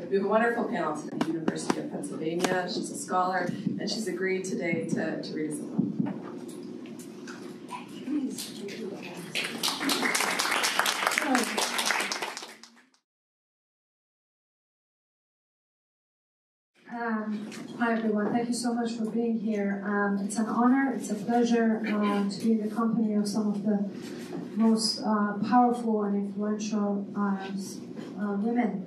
We have a wonderful panel today at the University of Pennsylvania. She's a scholar, and she's agreed today to read us a book. Hi everyone, thank you so much for being here. It's an honor, it's a pleasure to be in the company of some of the most powerful and influential women,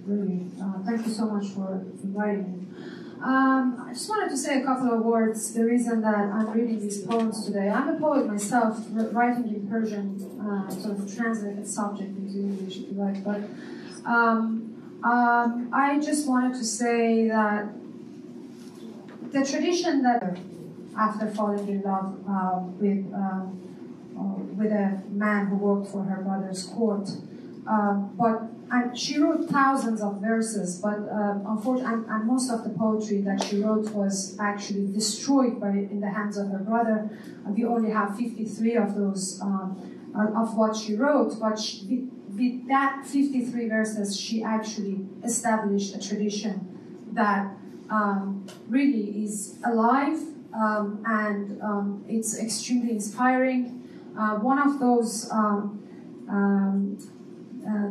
really. Thank you so much for inviting me. I just wanted to say a couple of words, the reason that I'm reading these poems today. I'm a poet myself, writing in Persian, sort of translate the subject into English if you like, but I just wanted to say that the tradition that after falling in love with a man who worked for her brother's court, and she wrote thousands of verses, but unfortunately, and most of the poetry that she wrote was actually destroyed in the hands of her brother. We only have 53 of those of what she wrote, but with that 53 verses, she actually established a tradition that really is alive, and it's extremely inspiring. One of those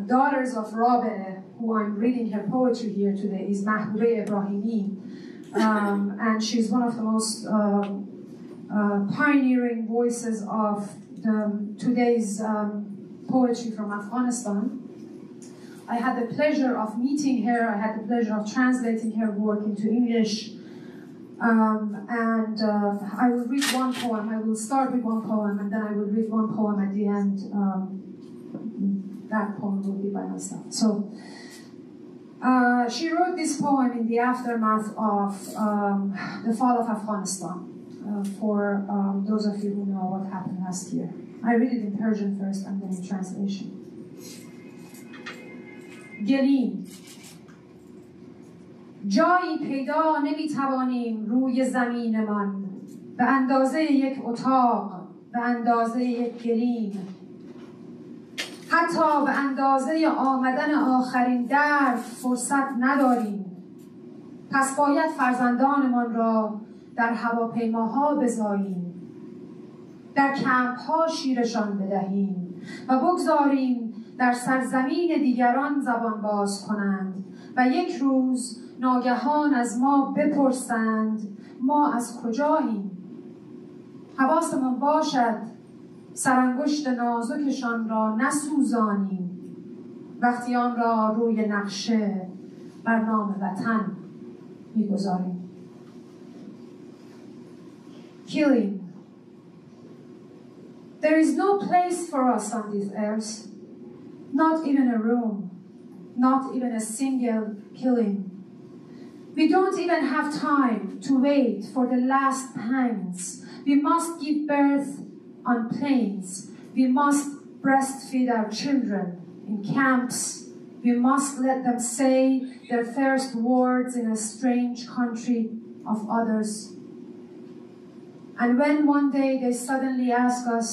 daughters of Rabi'ah, who I'm reading her poetry here today, is Mahbouba Ibrahimi, and she's one of the most pioneering voices of today's poetry from Afghanistan. I had the pleasure of meeting her, I had the pleasure of translating her work into English, and I will read one poem. I will start with one poem, and then I will read one poem at the end. That poem will be by myself. So, she wrote this poem in the aftermath of the fall of Afghanistan, for those of you who know what happened last year. I read it in Persian first and then in translation. گلیم جایی پیدا نمیتوانیم روی زمینمان به اندازه یک اتاق، به اندازه یک گلیم، حتی به اندازه آمدن آخرین درد فرصت نداریم. پس باید فرزندانمان را در هواپیماها بزاییم، در کمپ‌ها شیرشان بدهیم و بگذاریم در سرزمین دیگران زبان باز کنند و یک روز ناگهان از ما بپرسند ما از کجاییم. حواسمان باشد سرانگشت نازکشان را نسوزانیم وقتی آن را روی نقشه بر نام وطن میگذاریم. Killing. There is no place for us on this earth, not even a room, not even a single killing. We don't even have time to wait for the last pangs. We must give birth on planes. We must breastfeed our children in camps. We must let them say their first words in a strange country of others. And when one day they suddenly ask us,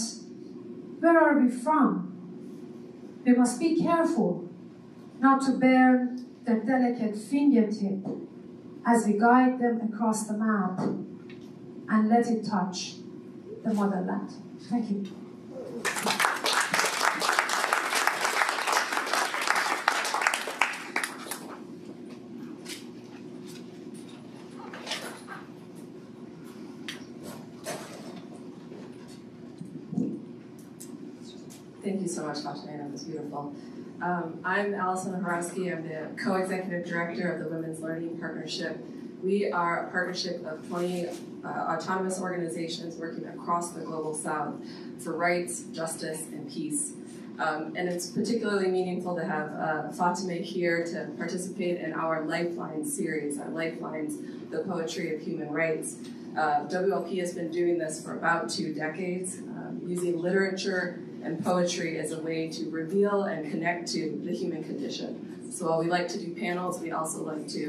where are we from? We must be careful not to burn their delicate fingertip as we guide them across the map and let it touch the motherland. Thank you. Thank you so much, Fatima. That was beautiful. I'm Allison Horowski. I'm the co-executive director of the Women's Learning Partnership. We are a partnership of 20 autonomous organizations working across the global south for rights, justice, and peace. And it's particularly meaningful to have Fatima here to participate in our Lifelines series, our Lifelines, the Poetry of Human Rights. WLP has been doing this for about 2 decades, using literature and poetry as a way to reveal and connect to the human condition. So while we like to do panels, we also like to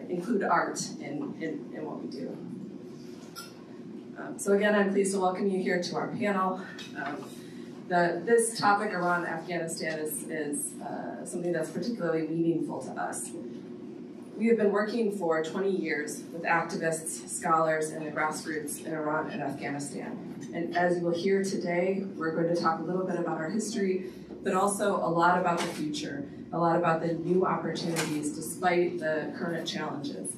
include art in what we do. So again, I'm pleased to welcome you here to our panel. This topic around Afghanistan is something that's particularly meaningful to us. We have been working for 20 years with activists, scholars, and the grassroots in Iran and Afghanistan. And as you will hear today, we're going to talk a little bit about our history, but also a lot about the future, a lot about the new opportunities despite the current challenges.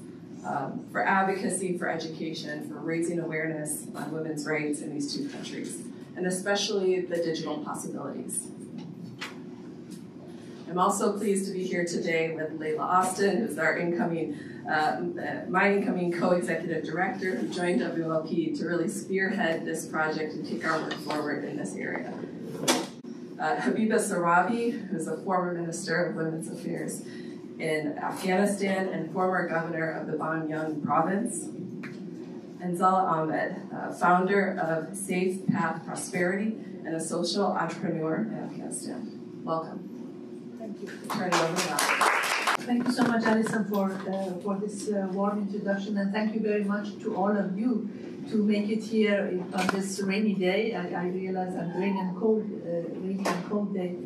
For advocacy, for education, for raising awareness on women's rights in these two countries, and especially the digital possibilities. I'm also pleased to be here today with Layla Austin, who's our my incoming co-executive director, who joined WLP to really spearhead this project and take our work forward in this area. Habiba Sarabi, who's a former Minister of Women's Affairs in Afghanistan and former governor of the Banyang province. And Zala Ahmed, founder of Safe Path Prosperity and a social entrepreneur in Afghanistan. Welcome. Thank you. Turn it over now. Thank you so much, Alison, for this warm introduction, and thank you very much to all of you to make it here on this rainy day. I realize I'm rainy and cold day.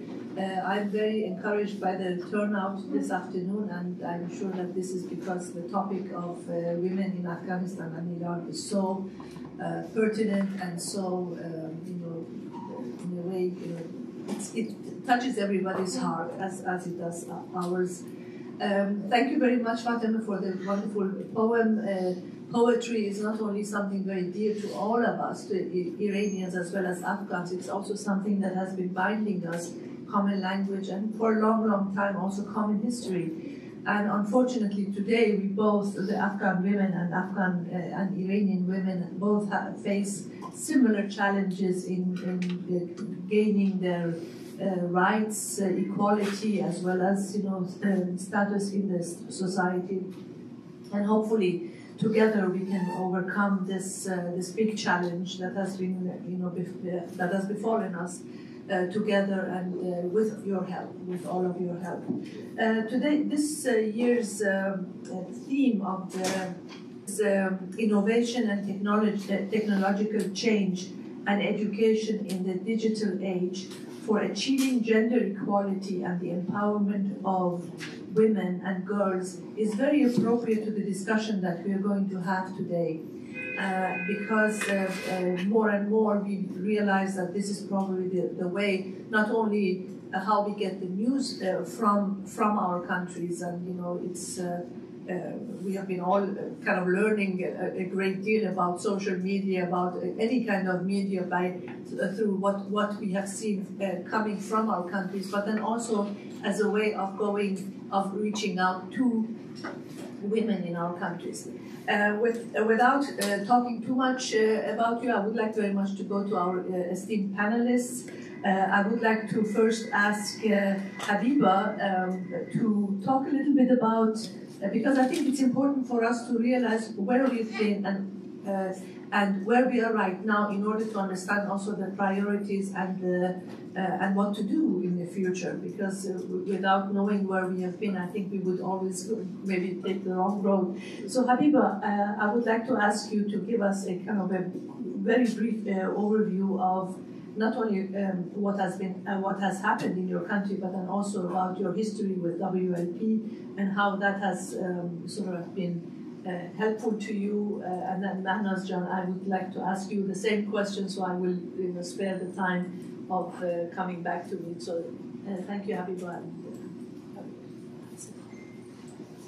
I'm very encouraged by the turnout this afternoon, and I'm sure that this is because the topic of women in Afghanistan and Iran is so pertinent and so, in a way, it touches everybody's heart as it does ours. Thank you very much, Fatima, for the wonderful poem. Poetry is not only something very dear to all of us, to Iranians as well as Afghans, it's also something that has been binding us, common language, and for a long, long time also common history. And unfortunately today we both, the Afghan women and Afghan and Iranian women, both face similar challenges in gaining their rights, equality, as well as status in the society. And hopefully together we can overcome this big challenge that has been that has befallen us. Together and with your help, with all of your help. Today, this year's theme of the innovation and technological change and education in the digital age for achieving gender equality and the empowerment of women and girls is very appropriate to the discussion that we are going to have today. Because more and more we realize that this is probably the way, not only how we get the news from our countries, and it's we have been all kind of learning a great deal about social media, about any kind of media through what we have seen coming from our countries, but then also as a way of reaching out to women in our countries. Without talking too much about you, I would like very much to go to our esteemed panelists. I would like to first ask Habiba to talk a little bit about, because I think it's important for us to realize where we've been and where we are right now in order to understand also the priorities and what to do in the future. Because without knowing where we have been, I think we would always maybe take the wrong road. So Habiba, I would like to ask you to give us a kind of a very brief overview of not only what has happened in your country, but then also about your history with WLP and how that has sort of been helpful to you. And then Mahnaz Jan, I would like to ask you the same question, so I will spare the time of coming back to me. So thank you, Habiba.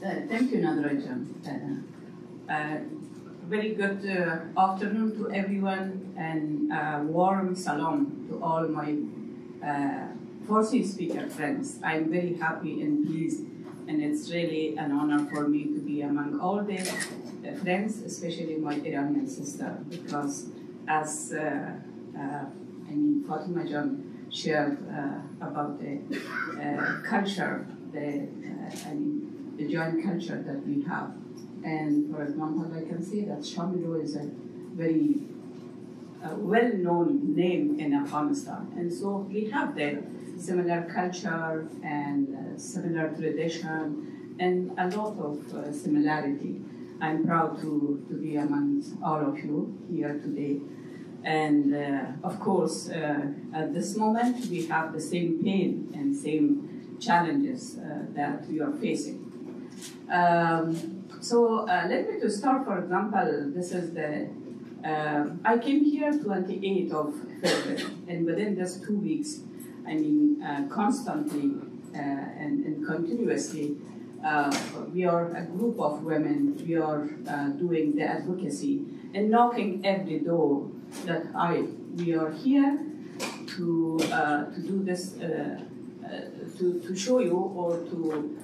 Thank you, Nadra Jan. Very good afternoon to everyone, and warm salam to all my Farsi speaker friends. I'm very happy and pleased, and it's really an honor for me to be among all the friends, especially my Iranian sister, because as Fatima Jan shared about the culture, the joint culture that we have. And for example, I can say that Shamilo is a very well-known name in Afghanistan. And so we have the similar culture and similar tradition and a lot of similarity. I'm proud to be among all of you here today. And of course, at this moment, we have the same pain and same challenges that we are facing. So let me to start, for example, this is the, I came here 28th of February, and within just 2 weeks, I mean, constantly and continuously, we are a group of women, we are doing the advocacy and knocking every door that we are here to do this, to show you or to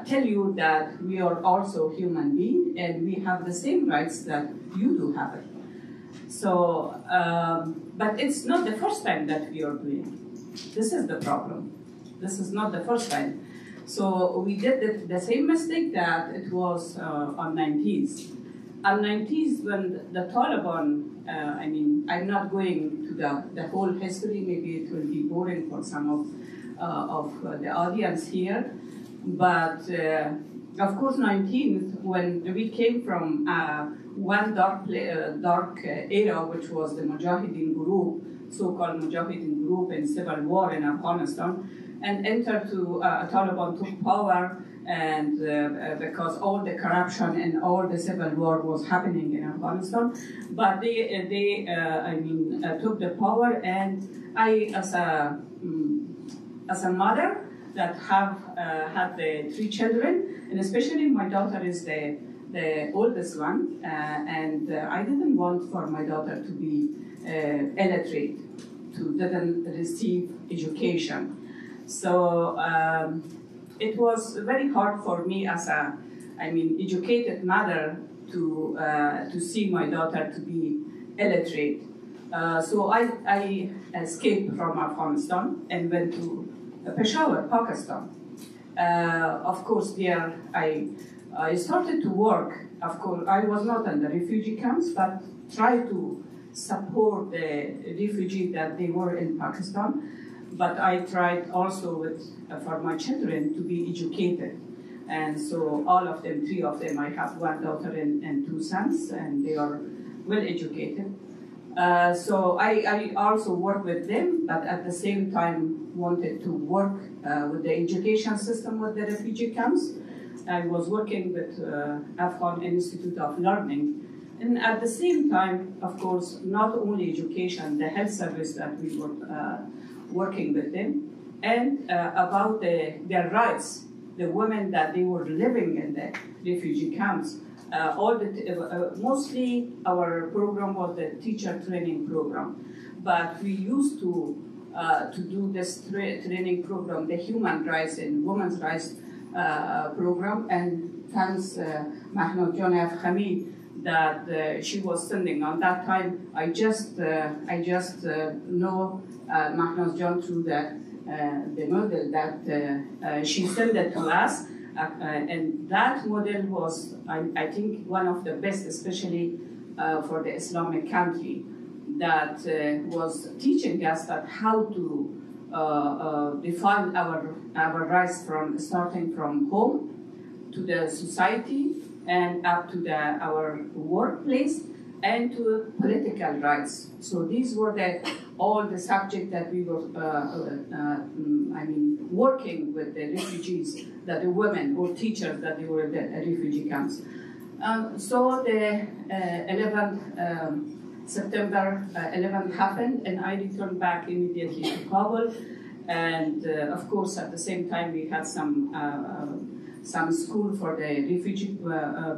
tell you that we are also human beings and we have the same rights that you do have it. So, but it's not the first time that we are doing. This is the problem. This is not the first time. So we did the same mistake that it was on 90s. On 90s, when the Taliban, I mean, I'm not going to the whole history, maybe it will be boring for some of the audience here, but of course 19th, when we came from one dark era, which was the Mujahideen group, so-called Mujahideen group in civil war in Afghanistan, and entered to Taliban took power, and because all the corruption and all the civil war was happening in Afghanistan, but they took the power, and I, as a mother that have had the 3 children, and especially my daughter is the oldest one, and I didn't want for my daughter to be illiterate, didn't receive education. So it was very hard for me as a, educated mother to see my daughter to be illiterate. So I escaped from Afghanistan and went to Peshawar, Pakistan. Of course, there I started to work. Of course, I was not in the refugee camps, but tried to support the refugees that they were in Pakistan. But I tried also for my children to be educated. And so all of them, 3 of them, I have 1 daughter and 2 sons, and they are well educated. So I also work with them, but at the same time wanted to work with the education system with the refugee camps. I was working with Afghan Institute of Learning. And at the same time, of course, not only education, the health service that we were working with them, and about their rights, the women that they were living in the refugee camps. Mostly our program was the teacher training program, but we used to do this training program, the human rights and women's rights program, and thanks Mahnoud Hamid that she was sending. On that time, I just know Mahnoud John through the model that she sent it to us. And that model was, I think, one of the best, especially for the Islamic country, that was teaching us that how to define our rights from starting from home to the society and up to our workplace and to political rights. So these were all the subjects that we were, working with the refugees, that the women or teachers that they were in the refugee camps. So the 11th September 11th happened, and I returned back immediately to Kabul. And of course, at the same time, we had some school for the refugee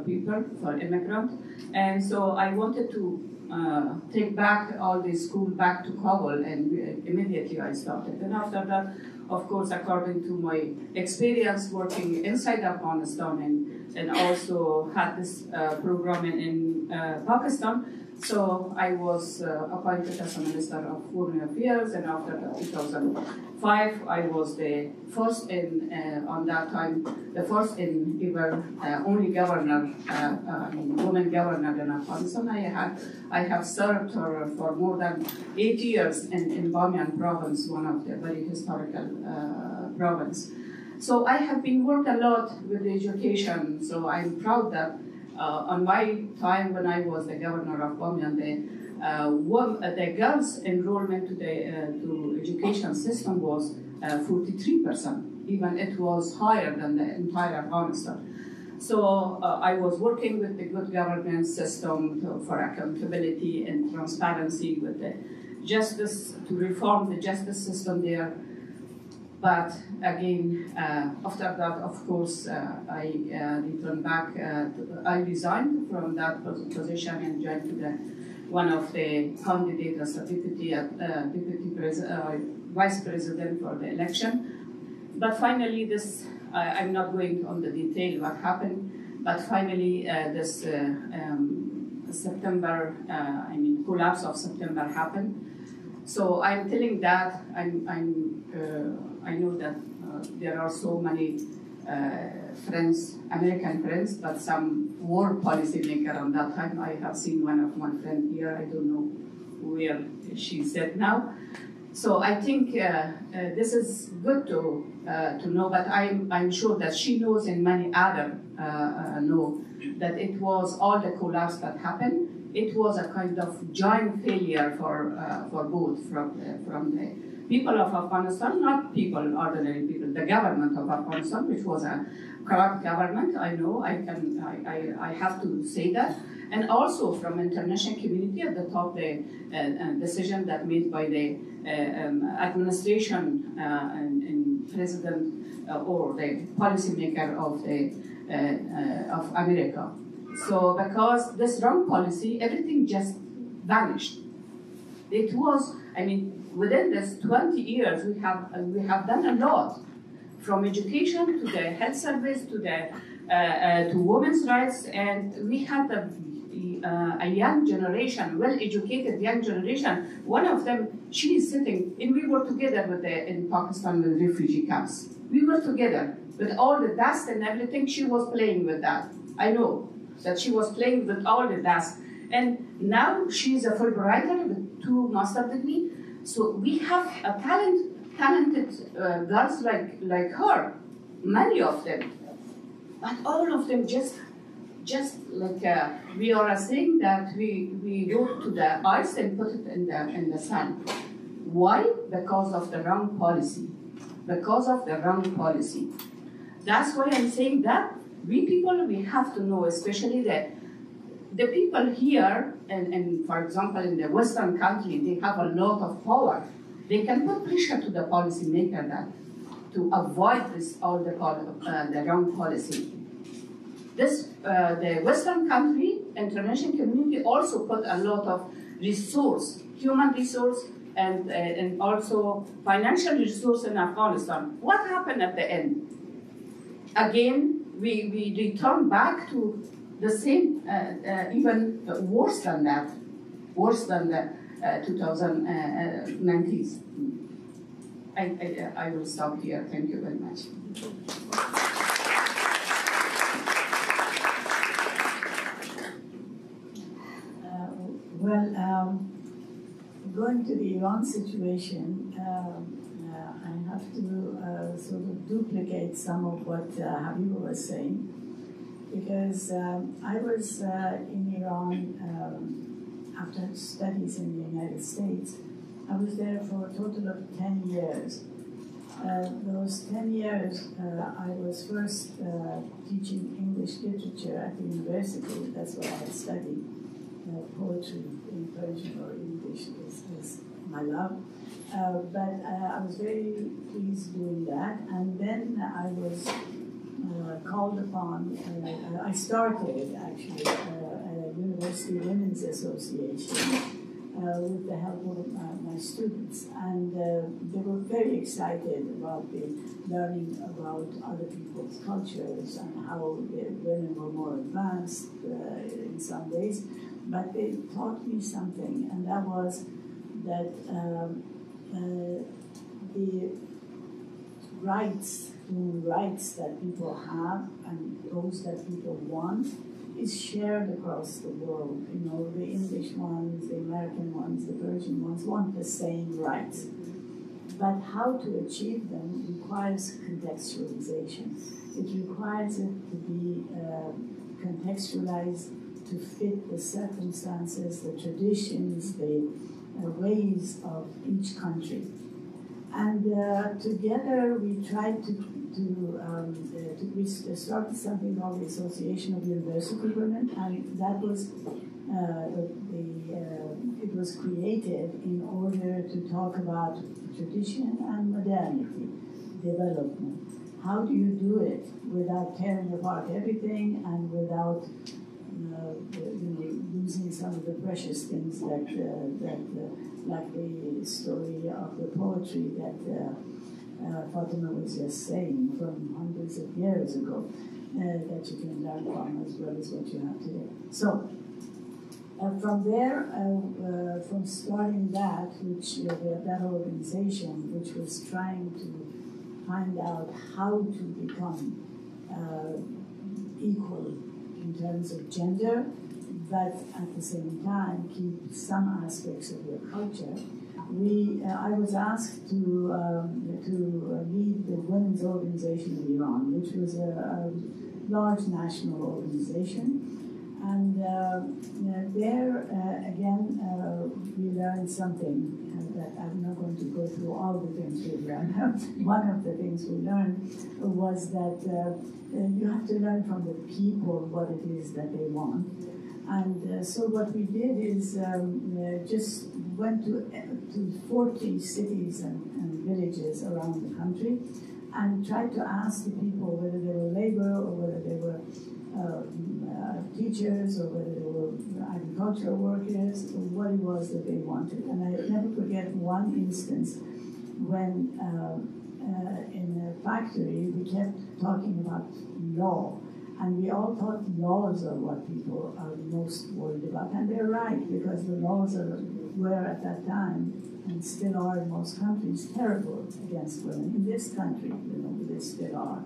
people, for immigrants. And so I wanted to take back all the school back to Kabul, and immediately I started. And after that, of course, according to my experience working inside Afghanistan and also had this program in Pakistan, so I was appointed as a Minister of Foreign Affairs, and after 2005, I was the first in, on that time, the first in ever, only governor, woman governor in Afghanistan. I have served her for more than 8 years in Bamiyan province, one of the very historical province. So I have been worked a lot with education, so I'm proud that on my time when I was the governor of Bamiyan, the girls' enrollment to the education system was 43%. Even it was higher than the entire Afghanistan. So I was working with the good governance system for accountability and transparency with the justice, to reform the justice system there. But again, after that, of course, I returned back. I resigned from that position and joined to one of the candidates as a vice president for the election. But finally, I'm not going on the detail what happened, but finally this September, collapse of September happened. So I'm telling that I know that there are so many friends, American friends, but some war policy maker on that time. I have seen one of my friends here. I don't know where she's at now. So I think this is good to know, but I'm sure that she knows and many others know that it was all the collapse that happened. It was a kind of joint failure for both from the people of Afghanistan, not people, ordinary people, the government of Afghanistan, which was a corrupt government. I know, I have to say that. And also from international community at the top, the decision that made by the administration and president or the policymaker of America. So because this wrong policy, everything just vanished. It was, within this 20 years, we have done a lot, from education to the health service to the to women's rights, and we had a young generation, well-educated young generation. One of them, she is sitting, and we were together in Pakistan with refugee camps. We were together with all the dust and everything. She was playing with that. I know that she was playing with all the dust. And now she is a Fulbrighter with 2 master's degrees. So we have a talented girls like her, many of them. But all of them just like we are saying that we go to the ice and put it in the sun. Why? Because of the wrong policy. Because of the wrong policy. That's why I'm saying that we people, we have to know, especially the people here, and for example in the Western country, they have a lot of power. They can put pressure to the policymaker that to avoid all the wrong policy. The Western country, international community also put a lot of resource, human resource, and also financial resource in Afghanistan. What happened at the end? Again, we return back to the same, even worse than that, worse than the 2019. I will stop here. Thank you very much. Going to the Iran situation, I have to sort of duplicate some of what Habiba was saying, because I was in Iran after studies in the United States. I was there for a total of 10 years. Those 10 years, I was first teaching English literature at the university. That's what I had studied. Poetry in Persian or English is my love. But I was very pleased doing that. And then I was called upon, I started actually a University Women's Association with the help of my students. And they were very excited about the learning about other people's cultures and how the women were more advanced in some ways. But they taught me something, and that was that the human rights that people have and those that people want is shared across the world. You know, the English ones, the American ones, the Persian ones want the same rights. But how to achieve them requires contextualization. It requires it to be contextualized to fit the circumstances, the traditions, the ways of each country. And together we tried we started something called the Association of University Women, and that was it was created in order to talk about tradition and modernity, development. How do you do it without tearing apart everything and without losing some of the precious things like the story of the poetry that Fatima was just saying from hundreds of years ago, that you can learn from as well as what you have today. So from there, from starting that, that organization, which was trying to find out how to become equal in terms of gender, but at the same time keep some aspects of your culture. I was asked to lead the Women's Organization of Iran, which was a large national organization. And there, again, we learned something that I'm not going to go through all the things we learned. One of the things we learned was that you have to learn from the people what it is that they want. And so what we did is just went to 40 cities and villages around the country and tried to ask the people whether they were labor or whether they were teachers or whether they were agricultural workers or what it was that they wanted. And I never forget one instance when in a factory we kept talking about law. And we all thought laws are what people are most worried about. And they're right, because the laws were at that time, and still are in most countries, terrible against women. In this country, they still are.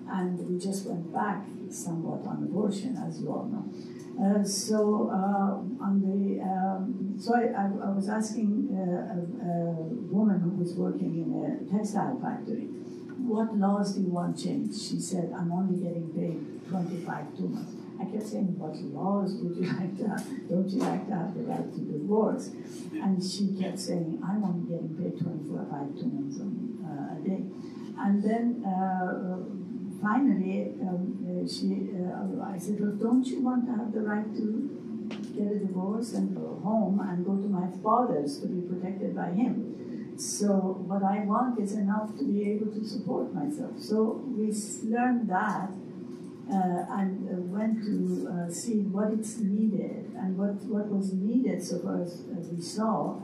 And we just went back somewhat on abortion, as you all know. So I was asking a woman who was working in a textile factory, what laws do you want changed? She said, I'm only getting paid 25 tumors. I kept saying, what laws would you like to have? Don't you like to have the right to divorce? And she kept saying, I'm only getting paid 25 tumors a day. And then finally, I said, well, don't you want to have the right to get a divorce and go home and go to my father's to be protected by him? So what I want is enough to be able to support myself. So we learned that and went to see what it's needed. And what was needed, so far as we saw,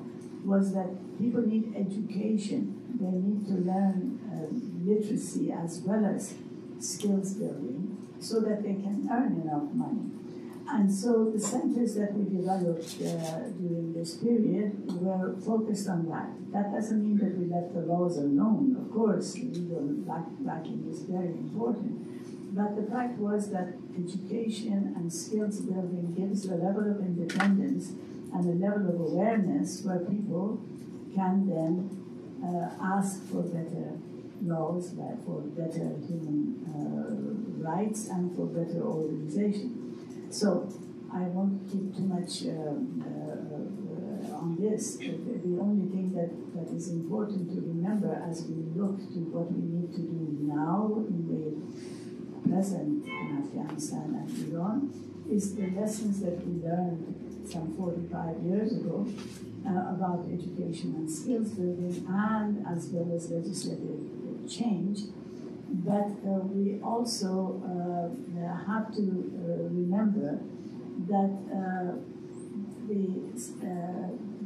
was that people need education. They need to learn literacy as well as skills building so that they can earn enough money. And so the centers that we developed during this period were focused on that. That doesn't mean that we left the laws alone. Of course, legal backing is very important. But the fact was that education and skills building gives a level of independence and a level of awareness where people can then ask for better laws, for better human rights, and for better organization. So I won't keep too much on this. The only thing that is important to remember as we look to what we need to do now in the present in Afghanistan and Iran is the lessons that we learned some 45 years ago about education and skills building, and as well as legislative change. But we also have to remember that the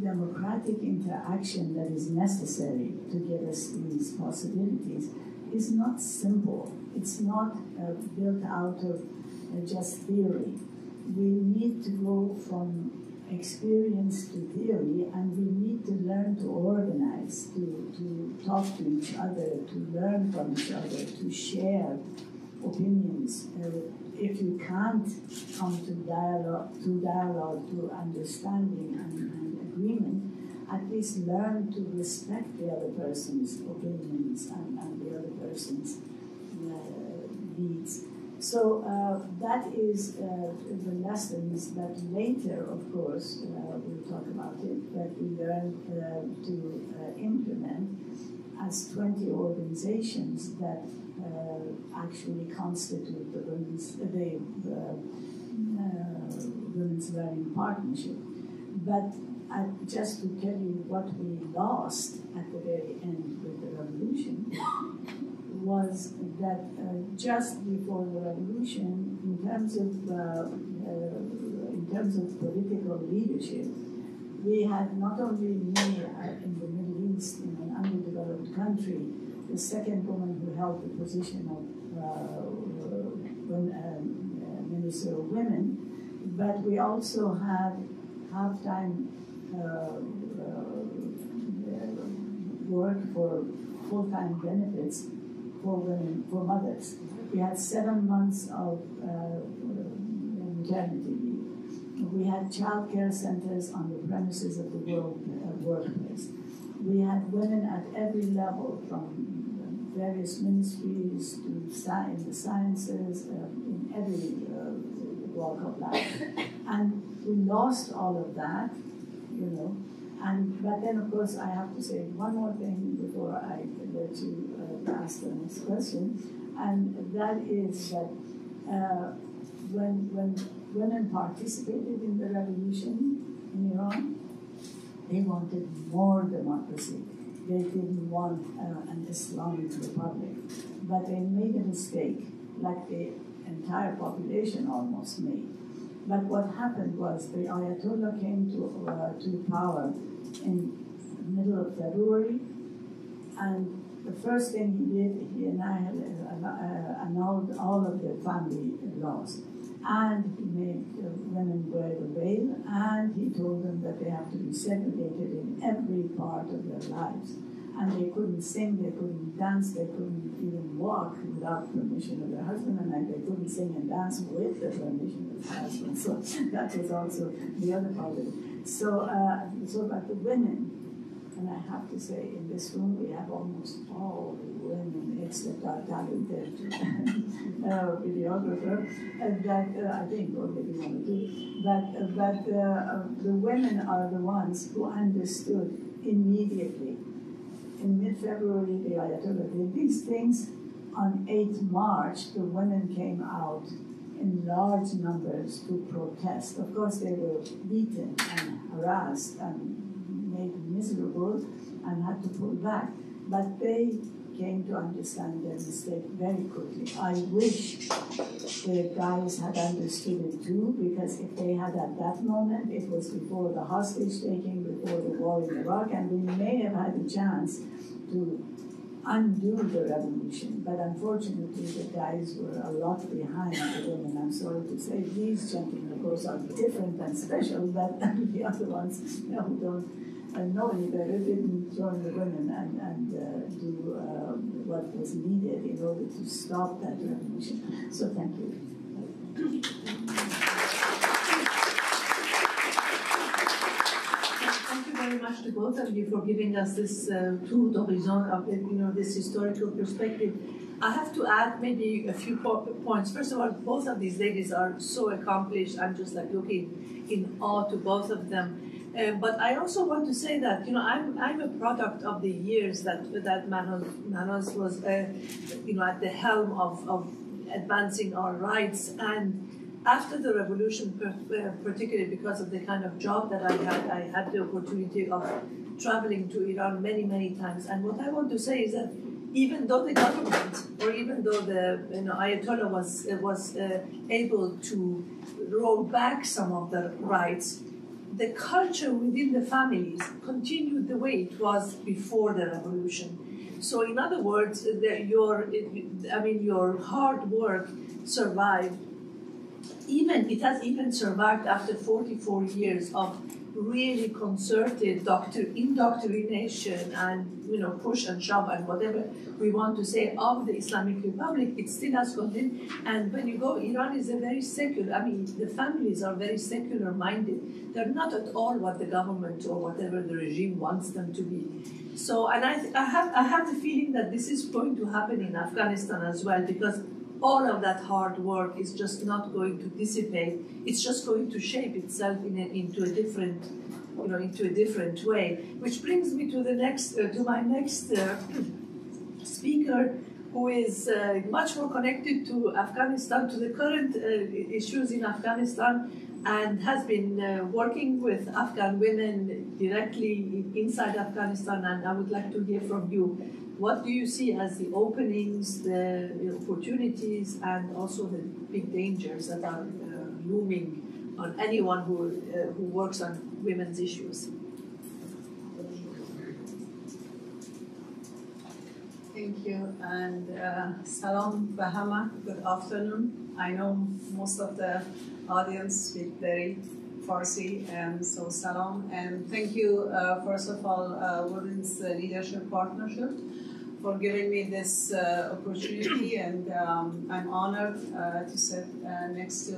democratic interaction that is necessary to give us these possibilities is not simple. It's not built out of just theory. We need to go from experience to theory, and we need to learn to organize, to talk to each other, to learn from each other, to share opinions. If you can't come to dialogue, to understanding and agreement, at least learn to respect the other person's opinions and the other person's needs. So that is the lessons that later, of course, we'll talk about it, that we learned to implement as 20 organizations that actually constitute the Women's Learning Partnership. But just to tell you what we lost at the very end with the revolution was that just before the revolution, in terms of political leadership, we had not only me in the Middle East, in an underdeveloped country, the second woman who held the position of Minister of Women, but we also had half-time work for full-time benefits for women, for mothers. We had 7 months of maternity leave. We had child care centers on the premises of the workplace. We had women at every level, from various ministries to in the sciences, in every walk of life. And we lost all of that, you know. But then, of course, I have to say one more thing before I let you ask the next question, and that is that when women participated in the revolution in Iran, they wanted more democracy. They didn't want an Islamic republic. But they made a mistake, like the entire population almost made. But what happened was the Ayatollah came to power in the middle of February, and the first thing he did, he annulled all of the family laws. And he made women wear the veil, and he told them that they have to be segregated in every part of their lives. And they couldn't sing, they couldn't dance, they couldn't even walk without permission of their husband, and they couldn't sing and dance with the permission of their husband. So that was also the other part of it. So about the women, and I have to say, in this room we have almost all the women except our talented videographer, that I think, or maybe one or two, but the women are the ones who understood immediately. In mid-February, the Ayatollah did these things. On 8th March, the women came out in large numbers to protest. Of course, they were beaten and harassed and made miserable and had to pull back. But they came to understand their mistake very quickly. I wish the guys had understood it too, because if they had at that moment, it was before the hostage taking, before the war in Iraq, and we may have had a chance to undo the revolution. But unfortunately, the guys were a lot behind the women. I'm sorry to say, these gentlemen, of course, are different and special, but the other ones who don't know any better didn't join the women and do what was needed in order to stop that revolution. So thank you. Thank you very much to both of you for giving us this tour d'horizon of this historical perspective. I have to add maybe a few points. First of all, both of these ladies are so accomplished. I'm just like looking in awe to both of them. But I also want to say that I'm a product of the years that Manos was at the helm of advancing our rights, and after the revolution, particularly because of the kind of job that I had the opportunity of traveling to Iran many times. And what I want to say is that even though the government, or even though the Ayatollah was able to roll back some of the rights, the culture within the families continued the way it was before the revolution. So, in other words, your hard work survived. It has even survived after 44 years of really concerted indoctrination and push and shove and whatever we want to say of the Islamic Republic. It still has continued. And when you go, Iran is a very secular. The families are very secular minded. They're not at all what the government or whatever the regime wants them to be. So, and I have the feeling that this is going to happen in Afghanistan as well, because all of that hard work is just not going to dissipate. It's just going to shape itself into a different, into a different way. Which brings me to the next, to my next speaker, who is much more connected to Afghanistan, to the current issues in Afghanistan, and has been working with Afghan women directly inside Afghanistan. And I would like to hear from you. What do you see as the openings, the opportunities, and also the big dangers that are looming on anyone who works on women's issues? Thank you, and salam bahama, good afternoon. I know most of the audience speak very Farsi, and so salam, and thank you, first of all, Women's Leadership Partnership for giving me this opportunity, and I'm honored to sit next to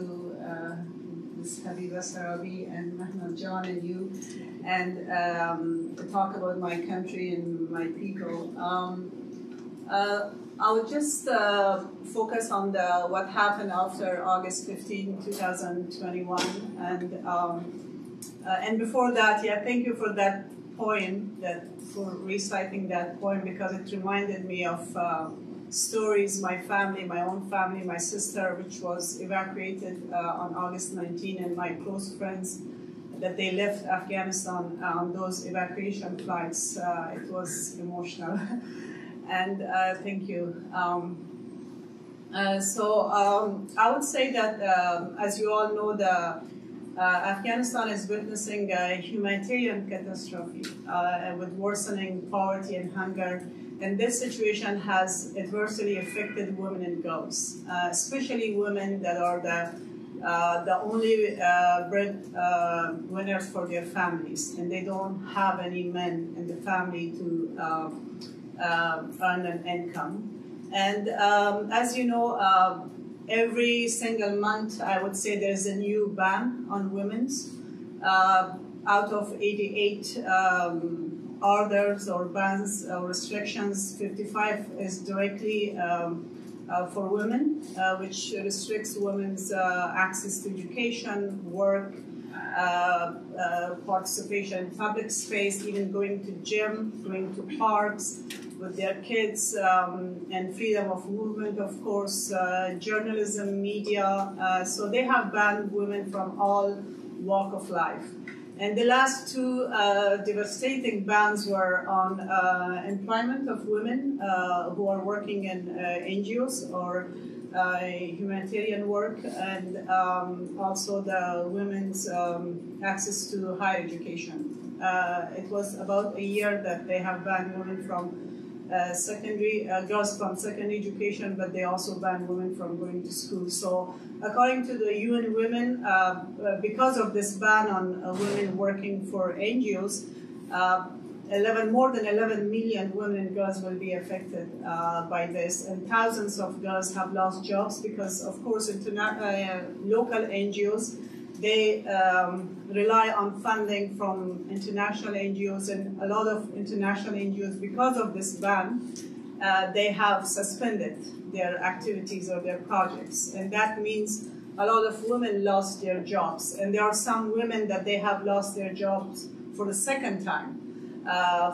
Ms. Habiba Sarabi and Mahmoud John and you, and to talk about my country and my people. I would just focus on what happened after August 15, 2021, and before that, yeah, thank you for that poem, for reciting that poem, because it reminded me of stories, my family, my own family, my sister, which was evacuated on August 19, and my close friends, that they left Afghanistan on those evacuation flights. It was emotional. And thank you. I would say that, as you all know, Afghanistan is witnessing a humanitarian catastrophe with worsening poverty and hunger. And this situation has adversely affected women and girls, especially women that are the only bread winners for their families, and they don't have any men in the family to earn an income. And as you know, every single month, I would say there's a new ban on women's. Out of 88 orders or bans or restrictions, 55 is directly for women, which restricts women's access to education, work, participation in public space, even going to gym, going to parks with their kids, and freedom of movement, of course, journalism, media. So they have banned women from all walk of life. And the last two devastating bans were on employment of women who are working in NGOs or humanitarian work, and also the women's access to higher education. It was about a year that they have banned women from girls from secondary education, but they also banned women from going to school. So according to the UN Women, because of this ban on women working for NGOs, more than 11 million women and girls will be affected by this, and thousands of girls have lost jobs because, of course, local NGOs, they rely on funding from international NGOs, and a lot of international NGOs, because of this ban, they have suspended their activities or their projects, and that means a lot of women lost their jobs, and there are some women that they have lost their jobs for the second time.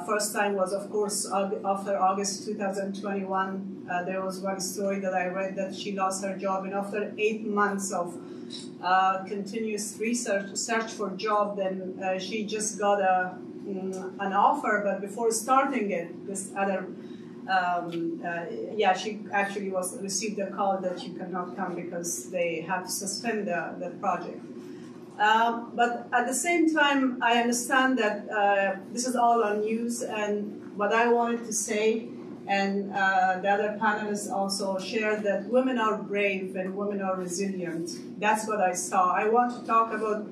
First time was, of course, after August 2021. There was one story that I read that she lost her job, and after 8 months of continuous search for job, then she just got an offer, but before starting it, this other, she actually received a call that she cannot come because they had to suspend the project. But at the same time, I understand that this is all on news, and what I wanted to say, and the other panelists also shared, that women are brave and women are resilient. That's what I saw. I want to talk about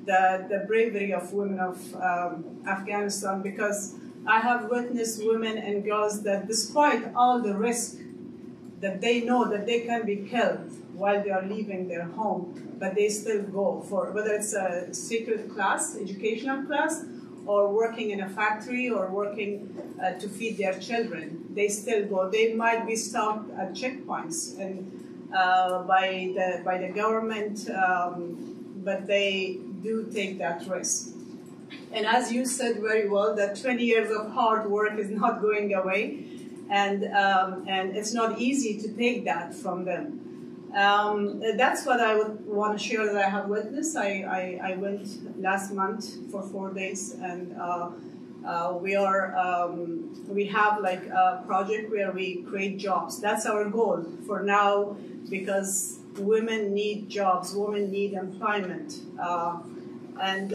the bravery of women of Afghanistan, because I have witnessed women and girls that, despite all the risk, that they know that they can be killed while they are leaving their home, but they still go for, whether it's a secret class, educational class, or working in a factory, or working to feed their children. They still go. They might be stopped at checkpoints, and by the government, but they do take that risk. And as you said very well, that 20 years of hard work is not going away, and it's not easy to take that from them. That's what I would want to share that I have witnessed. I went last month for 4 days, and we have like a project where we create jobs. That's our goal for now, because women need jobs, women need employment, and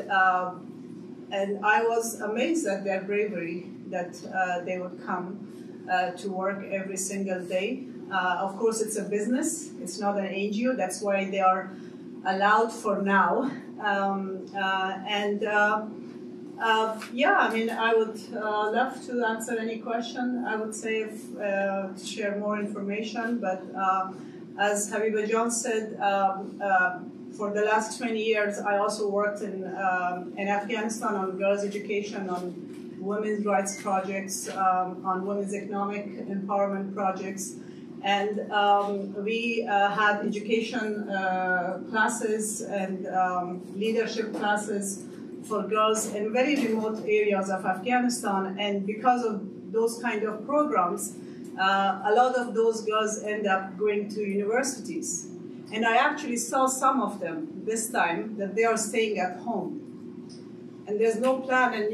I was amazed at their bravery that they would come to work every single day. Of course, it's a business, it's not an NGO, that's why they are allowed for now. Yeah, I mean, I would love to answer any question. I would say to share more information, but as Habiba John said, for the last 20 years, I also worked in Afghanistan on girls' education, on women's rights projects, on women's economic empowerment projects. And we had education classes and leadership classes for girls in very remote areas of Afghanistan. And because of those kind of programs, a lot of those girls end up going to universities. And I actually saw some of them this time that they are staying at home. And there's no plan and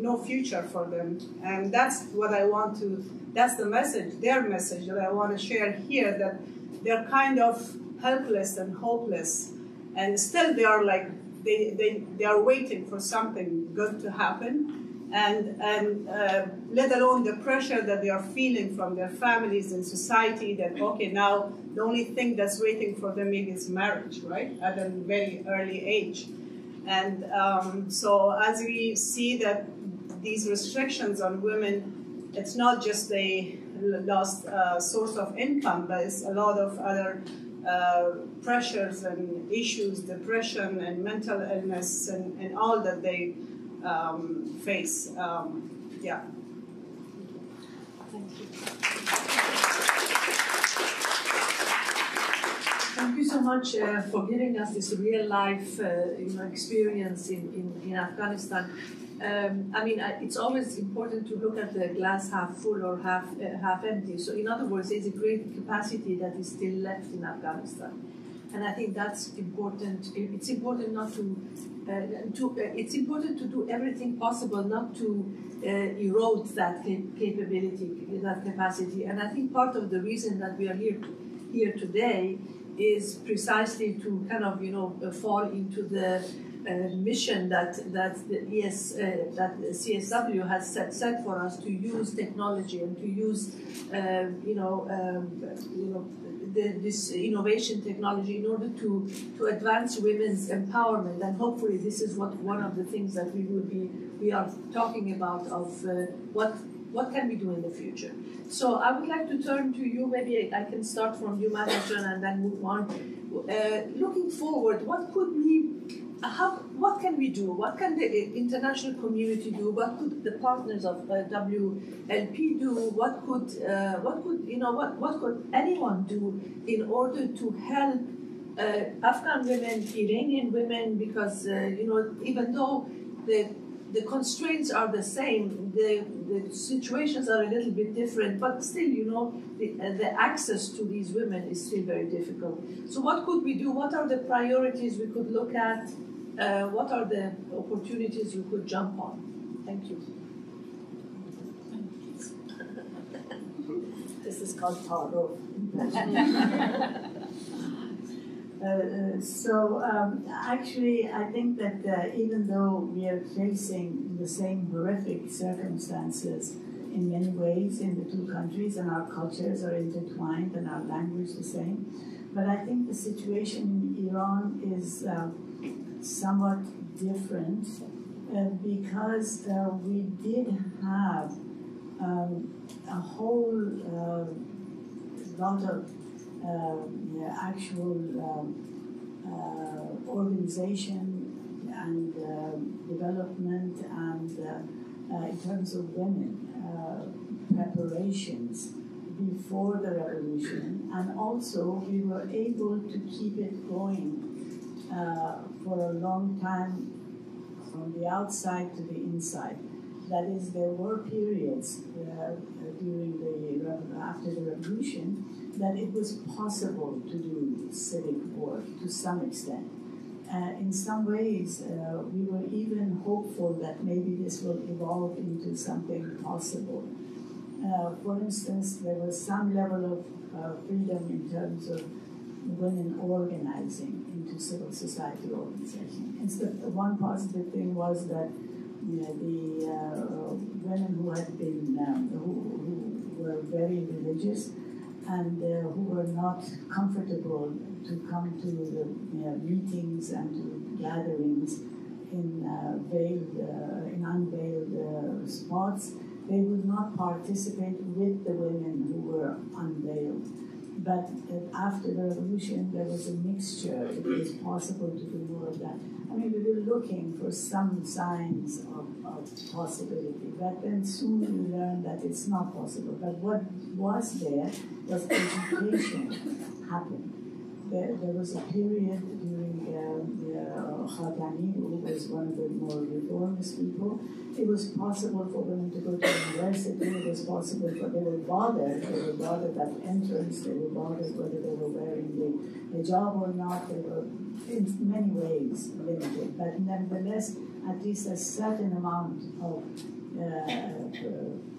no future for them. And that's what I want to, that's the message, their message that I want to share here, that they're kind of helpless and hopeless. And still they are like, they are waiting for something good to happen. And let alone the pressure that they are feeling from their families and society that, okay, now the only thing that's waiting for them maybe is marriage, right, at a very early age. And so as we see that these restrictions on women, it's not just a lost source of income, but it's a lot of other pressures and issues, depression and mental illness and all that they face. Yeah. Thank you. Thank you so much for giving us this real life experience in Afghanistan. I mean, it's always important to look at the glass half full or half empty. So in other words, there's a great capacity that is still left in Afghanistan. And I think that's important. It's important not to, it's important to do everything possible not to erode that capability, that capacity. And I think part of the reason that we are here today is precisely to kind of fall into the mission that CSW has set for us, to use technology and to use this innovation technology in order to advance women's empowerment. And hopefully this is one of the things that we are talking about, of what can we do in the future. So I would like to turn to you. Maybe I can start from you, Madam, and then move on. Looking forward, what can we do? What can the international community do? What could the partners of WLP do? What could anyone do in order to help Afghan women, Iranian women? Because even though the constraints are the same, the situations are a little bit different, but still, the access to these women is still very difficult. So what could we do? What are the priorities we could look at? What are the opportunities you could jump on? Thank you. This is called Taro. Actually, I think that even though we are facing the same horrific circumstances in many ways in the two countries, and our cultures are intertwined and our language the same, but I think the situation in Iran is somewhat different because we did have a whole lot of actual organization and development and in terms of women, preparations before the revolution, and also we were able to keep it going for a long time from the outside to the inside. That is, there were periods after the revolution that it was possible to do civic work to some extent. In some ways, we were even hopeful that maybe this will evolve into something possible. For instance, there was some level of freedom in terms of women organizing into civil society organization. One positive thing was that the women who had been, who were very religious and who were not comfortable to come to the meetings and to gatherings in unveiled spots, they would not participate with the women who were unveiled. But after the revolution, there was a mixture. It was possible to do more of that. I mean, we were looking for some signs of possibility, but then soon we learned that it's not possible. But what was there was education happened. There was a period during Khatami, who was one of the more reformist people. It was possible for women to go to university. It was possible for they were bothered at entrance. They were bothered whether they were wearing the hijab or not. They were in many ways limited, but nevertheless, at least a certain amount of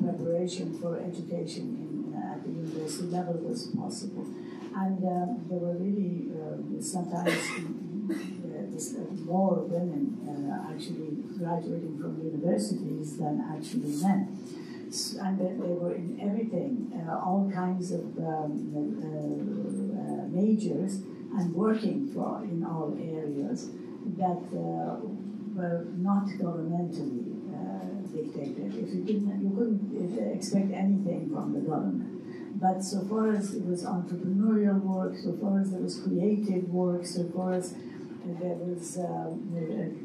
preparation for education at the university level was possible. And there were really sometimes more women actually graduating from universities than actually men. And they were in everything, all kinds of majors, and working in all areas that were not governmentally dictated. You couldn't expect anything from the government. But so far as it was entrepreneurial work, so far as there was creative work, so far as there was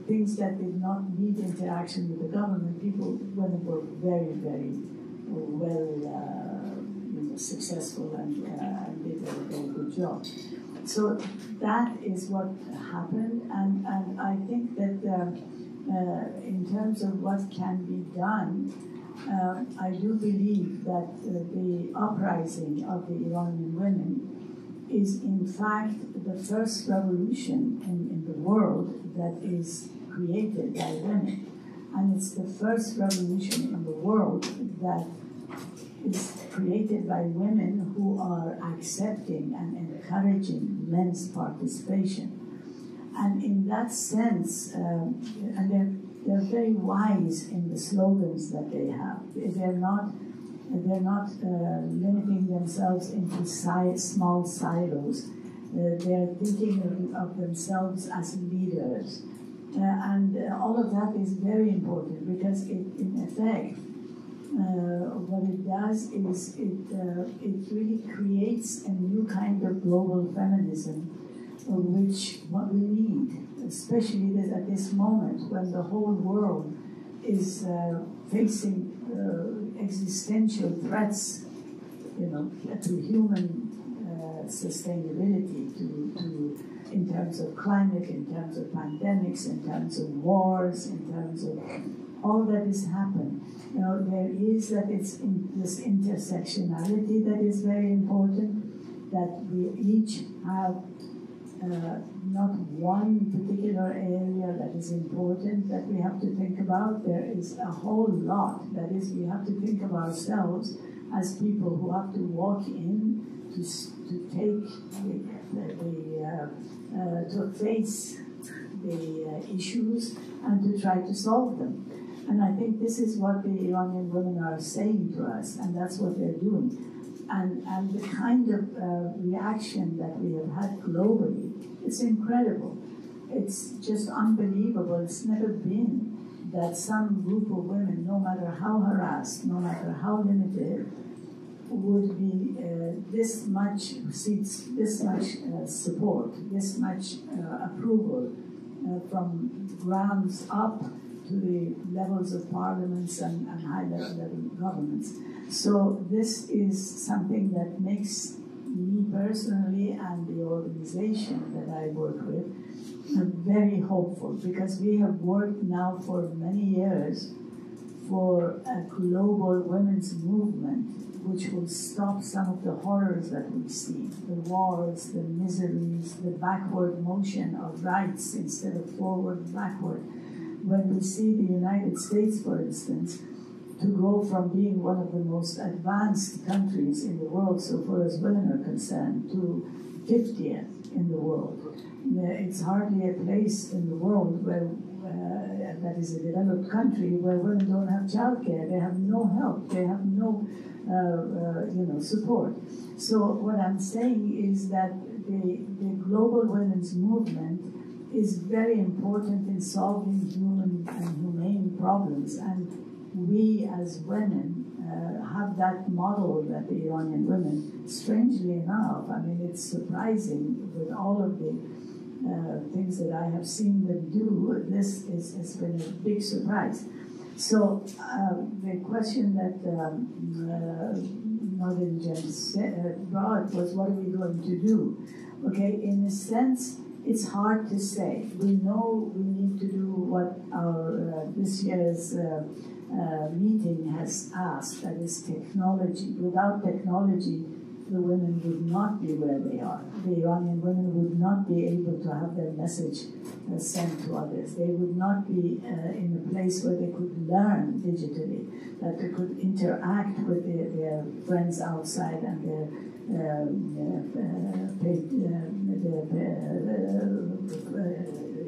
things that did not need interaction with the government, women were very, very well successful and did a very good job. So that is what happened, and I think that in terms of what can be done, I do believe that the uprising of the Iranian women is in fact the first revolution in the world that is created by women. And it's the first revolution in the world that is created by women who are accepting and encouraging men's participation. And in that sense, and they're very wise in the slogans that they have. They're not limiting themselves into small silos. They're thinking of themselves as leaders. And all of that is very important because in effect, what it does is it really creates a new kind of global feminism, which what we need, especially at this moment when the whole world is facing existential threats, to human sustainability, in terms of climate, in terms of pandemics, in terms of wars, in terms of all that is happening. There is this intersectionality that is very important, that we each have not one particular area that is important that we have to think about. There is a whole lot. That is, we have to think of ourselves as people who have to walk in to take to face the issues and to try to solve them. And I think this is what the Iranian women are saying to us, and that's what they're doing. And the kind of reaction that we have had globally, it's incredible. It's just unbelievable. It's never been that some group of women, no matter how harassed, no matter how limited, would be this much seats, this much support, this much approval from grounds up to the levels of parliaments and high-level governments. So this is something that makes me personally and the organization that I work with very hopeful, because we have worked now for many years for a global women's movement which will stop some of the horrors that we see, the wars, the miseries, the backward motion of rights instead of forward backward. When we see the United States, for instance, to go from being one of the most advanced countries in the world so far as women are concerned to 50th in the world. It's hardly a place in the world where that is a developed country where women don't have childcare, they have no help, they have no support. So what I'm saying is that the global women's movement is very important in solving human and humane problems, and we as women have that model that the Iranian women, strangely enough, I mean, it's surprising with all of the things that I have seen them do, this has been a big surprise. So the question that Northern James brought was, what are we going to do? Okay, in a sense, it's hard to say. We know we need to do what our this year's meeting has asked, that is technology. Without technology, the women would not be where they are. The Iranian women would not be able to have their message sent to others. They would not be in a place where they could learn digitally, that they could interact with their friends outside and their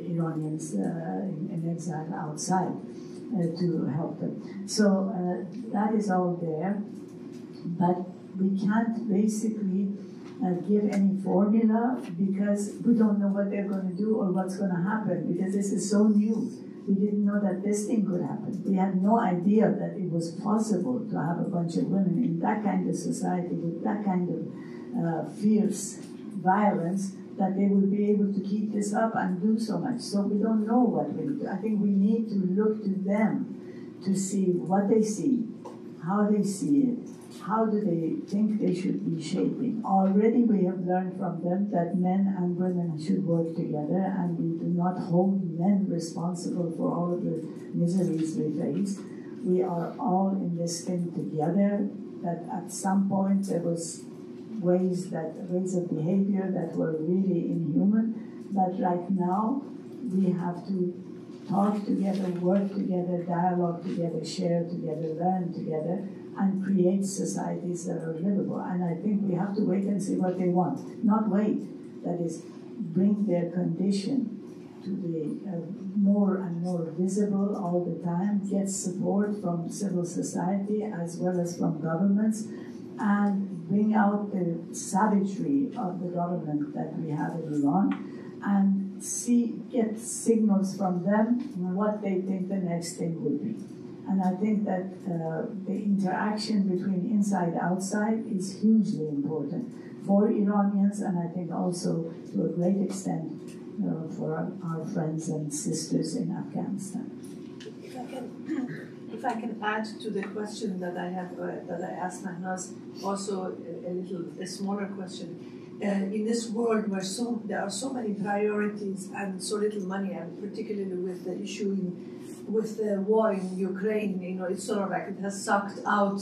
Iranians in exile outside to help them. So that is all there, but we can't basically give any formula because we don't know what they're going to do or what's going to happen, because this is so new. We didn't know that this thing could happen. We had no idea that it was possible to have a bunch of women in that kind of society with that kind of fierce violence, that they would be able to keep this up and do so much. So we don't know what we do. I think we need to look to them to see what they see, how they see it, how do they think they should be shaping. Already we have learned from them that men and women should work together, and we do not hold men responsible for all of the miseries we face. We are all in this thing together, that at some point there was ways of behavior that were really inhuman, but right now we have to talk together, work together, dialogue together, share together, learn together, and create societies that are livable. And I think we have to wait and see what they want. Not wait, that is, bring their condition to be more and more visible all the time, get support from civil society as well as from governments, and bring out the savagery of the government that we have in Iran, and get signals from them what they think the next thing would be. And I think that the interaction between inside and outside is hugely important for Iranians, and I think also to a great extent for our friends and sisters in Afghanistan. If I can add to the question that I have that I asked Mahnaz, also a smaller question. In this world where there are so many priorities and so little money, and particularly with the issue with the war in Ukraine, it's sort of like it has sucked out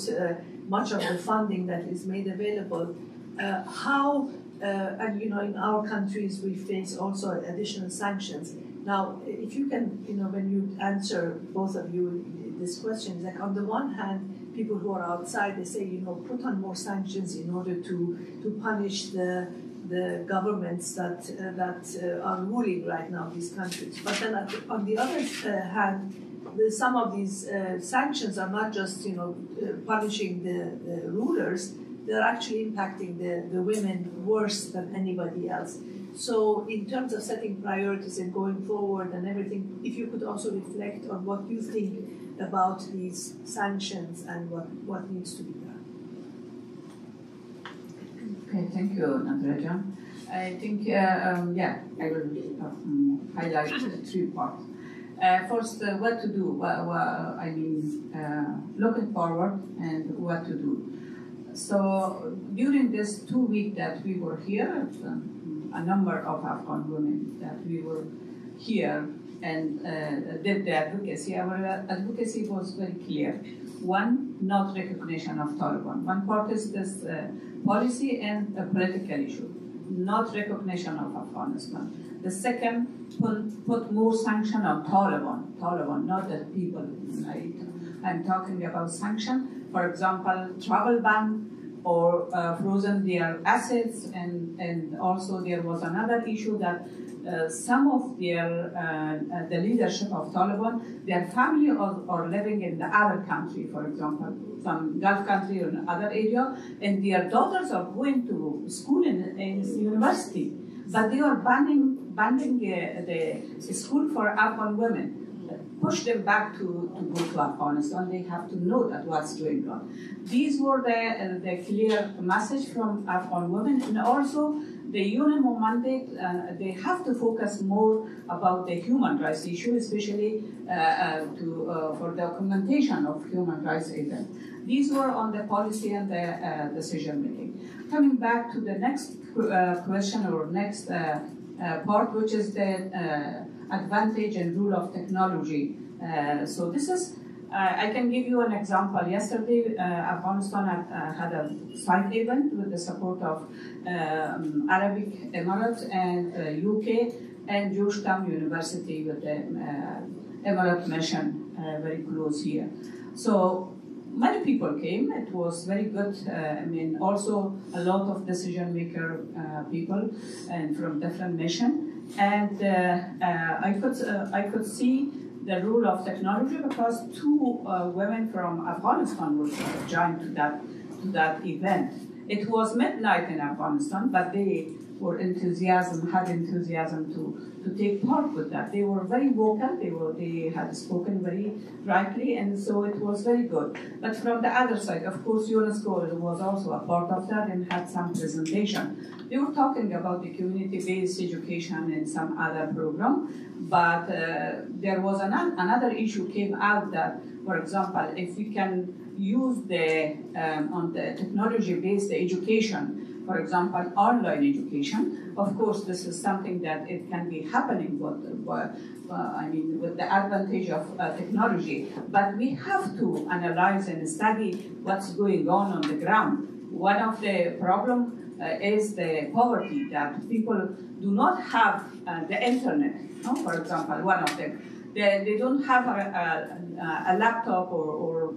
much of the funding that is made available. And in our countries we face also additional sanctions. Now, if you can, when you answer, both of you, this question, like on the one hand, people who are outside, they say, put on more sanctions in order to punish the governments that are ruling right now these countries. But then on the other hand, some of these sanctions are not just punishing the rulers; they're actually impacting the women worse than anybody else. So, in terms of setting priorities and going forward and everything, if you could also reflect on what you think about these sanctions and what needs to be done. Okay, thank you, Nadraja. I think, I will highlight 3 parts. First, what to do? Looking forward and what to do. So during this 2 weeks that we were here, a number of Afghan women that we were here and did the advocacy. Our advocacy was very clear. One, not recognition of Taliban. One part is this policy and a political issue, not recognition of Afghanistan. The second, put more sanction on Taliban, not the people. I'm talking about sanction, for example, travel ban, or frozen their assets, and also there was another issue that some of their the leadership of Taliban, their family are living in the other country, for example, some Gulf country or another area, and their daughters are going to school in university, but they are banning the school for Afghan women. Push them back to go to Afghanistan. They have to know that what's going on. These were the clear message from Afghan women, and also the UN mandate. They have to focus more about the human rights issue, especially for the documentation of human rights events. These were on the policy and the decision making. Coming back to the next question or next part, which is the advantage and rule of technology. So this is, I can give you an example. Yesterday, Afghanistan had a side event with the support of Arabic Emirates and UK and Georgetown University with the Emirate mission very close here. So many people came. It was very good. Also a lot of decision maker people and from different missions. And I could see the role of technology because two women from Afghanistan were joined to that event. It was midnight in Afghanistan, but they were had enthusiasm to take part with that. They were very vocal. They had spoken very rightly, and so it was very good. But from the other side, of course, UNESCO was also a part of that and had some presentation. They were talking about the community-based education and some other program, but there was another issue came out that, for example, if we can use on the technology-based education, for example, online education. Of course, this is something that it can be happening with the advantage of technology. But we have to analyze and study what's going on the ground. One of the problems is the poverty, that people do not have the internet. No? For example, one of them. They don't have a laptop or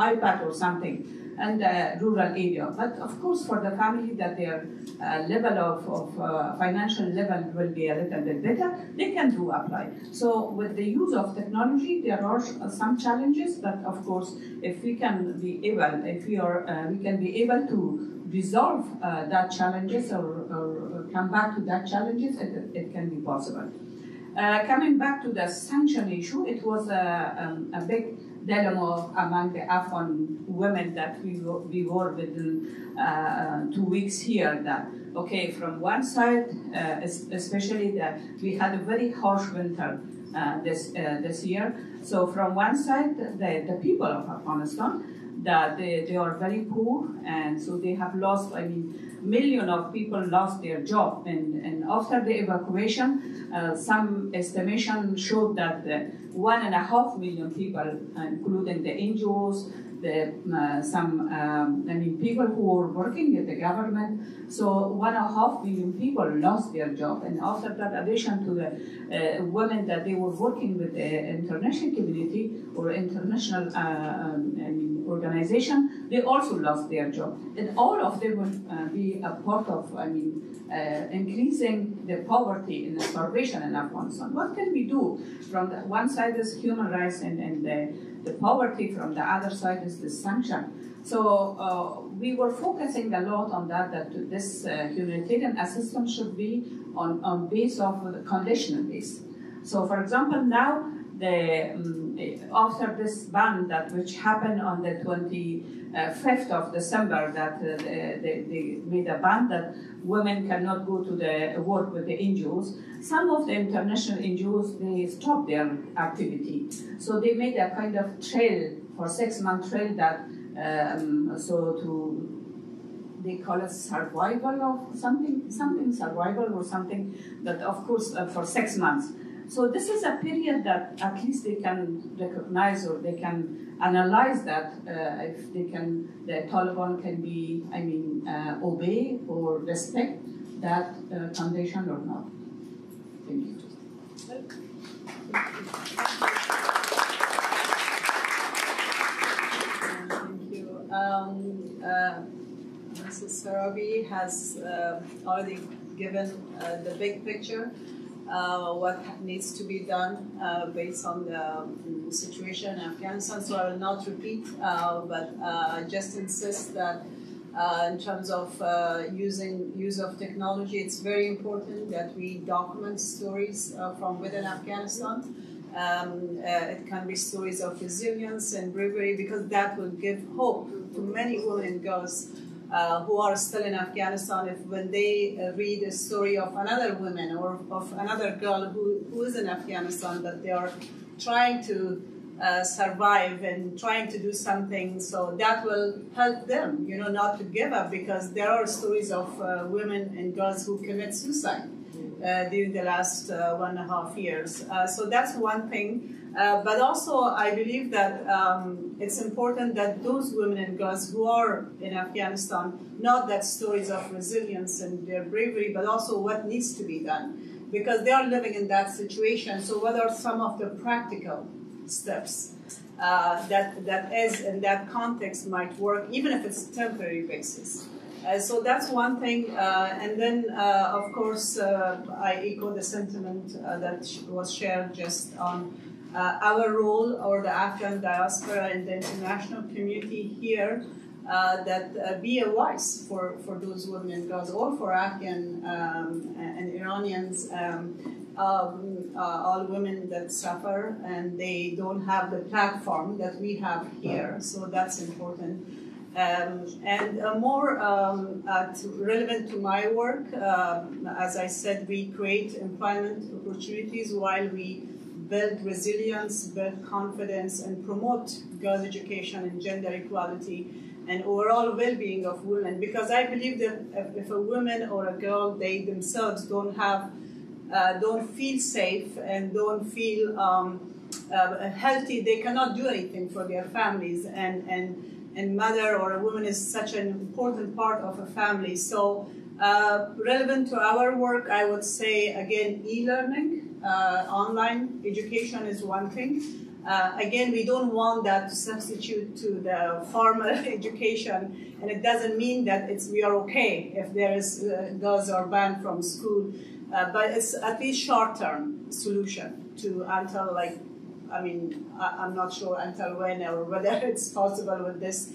iPad or something in the rural area. But of course, for the family that their level of financial level will be a little bit better, they can do apply. So with the use of technology, there are some challenges, but of course, if we can be able, we can be able to resolve that challenges or come back to that challenges, it can be possible. Coming back to the sanction issue, it was a big dilemma among the Afghan women that we were within 2 weeks here. That okay, from one side, especially that we had a very harsh winter this year. So from one side, the people of Afghanistan, that they are very poor, and so they have lost. Millions of people lost their job, and after the evacuation, some estimation showed that 1.5 million people, including the NGOs, people who were working at the government, so 1.5 million people lost their job, and after that, addition to the women that they were working with the international community or international organization, they also lost their job, and all of them will be a part of, increasing the poverty and the starvation in Afghanistan. What can we do? From the one side is human rights, and the poverty. From the other side is the sanction. So we were focusing a lot on that this humanitarian assistance should be on base of the conditional base. So, for example, now after this ban which happened on the 25th of December, that they made a ban that women cannot go to the work with the NGOs. Some of the international NGOs, they stopped their activity. So they made a kind of trail, for 6-month trail, that they call it survival of something survival or something, that of course for 6 months. So this is a period that at least they can recognize, or they can analyze that if they can, the Taliban can be, obey or respect that condition or not. Thank you. Thank you. Mrs. Sarabi has already given the big picture. What needs to be done based on the situation in Afghanistan. So I will not repeat, but just insist that in terms of use of technology, it's very important that we document stories from within Afghanistan. It can be stories of resilience and bravery, because that will give hope to many women and girls who are still in Afghanistan. If when they read a story of another woman or of another girl who is in Afghanistan, that they are trying to survive and trying to do something, so that will help them, not to give up, because there are stories of women and girls who commit suicide during the last 1.5 years. So that's one thing. But also, I believe that it's important that those women and girls who are in Afghanistan, not that stories of resilience and their bravery, but also what needs to be done, because they are living in that situation. So what are some of the practical steps that is in that context might work, even if it's a temporary basis? So that's one thing. And then, of course, I echo the sentiment that was shared just on our role, or the Afghan diaspora and the international community here, that be a voice for those women and girls, or for Afghan and Iranians, all women that suffer and they don't have the platform that we have here. So that's important. And more relevant to my work, as I said, we create employment opportunities while we build resilience, build confidence, and promote girls' education and gender equality and overall well-being of women. Because I believe that if a woman or a girl, they themselves don't feel safe and don't feel healthy, they cannot do anything for their families. And mother or a woman is such an important part of a family. So relevant to our work, I would say, again, e-learning. Online education is one thing. Again, we don't want that to substitute to the formal education, and it doesn't mean that we are okay if there is girls are banned from school, but it's at least short-term solution to until I'm not sure until when or whether it's possible with this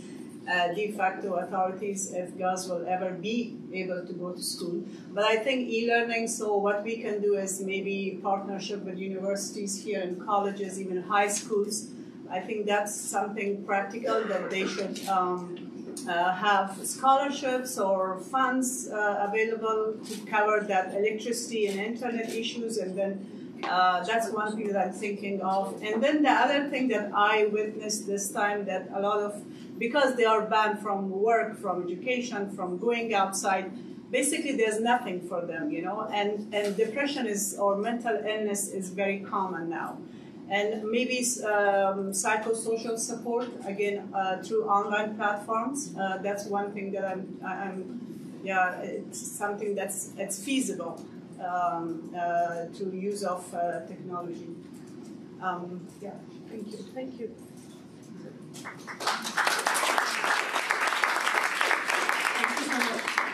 de facto authorities if girls will ever be able to go to school. But I think e-learning, so what we can do is maybe partnership with universities here and colleges, even high schools. I think that's something practical that they should have scholarships or funds available to cover that electricity and internet issues, and then that's one thing that I'm thinking of. And then the other thing that I witnessed this time, that a lot of, because they are banned from work, from education, from going outside, basically there's nothing for them, and depression or mental illness is very common now. And maybe psychosocial support, again, through online platforms. That's one thing that it's something it's feasible to use of technology. Thank you. Thank you.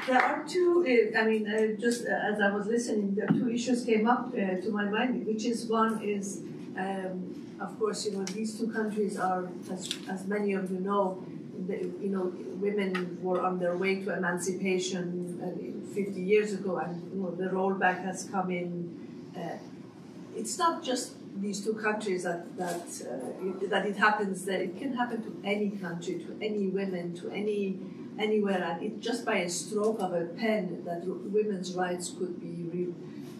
There are two, just as I was listening, the two issues came up to my mind, which is one is, of course, these two countries are, as many of you know, women were on their way to emancipation 50 years ago, and the rollback has come in. It's not just these two countries that it happens there. It can happen to any country, to any women, to anywhere, and it just by a stroke of a pen that women's rights could be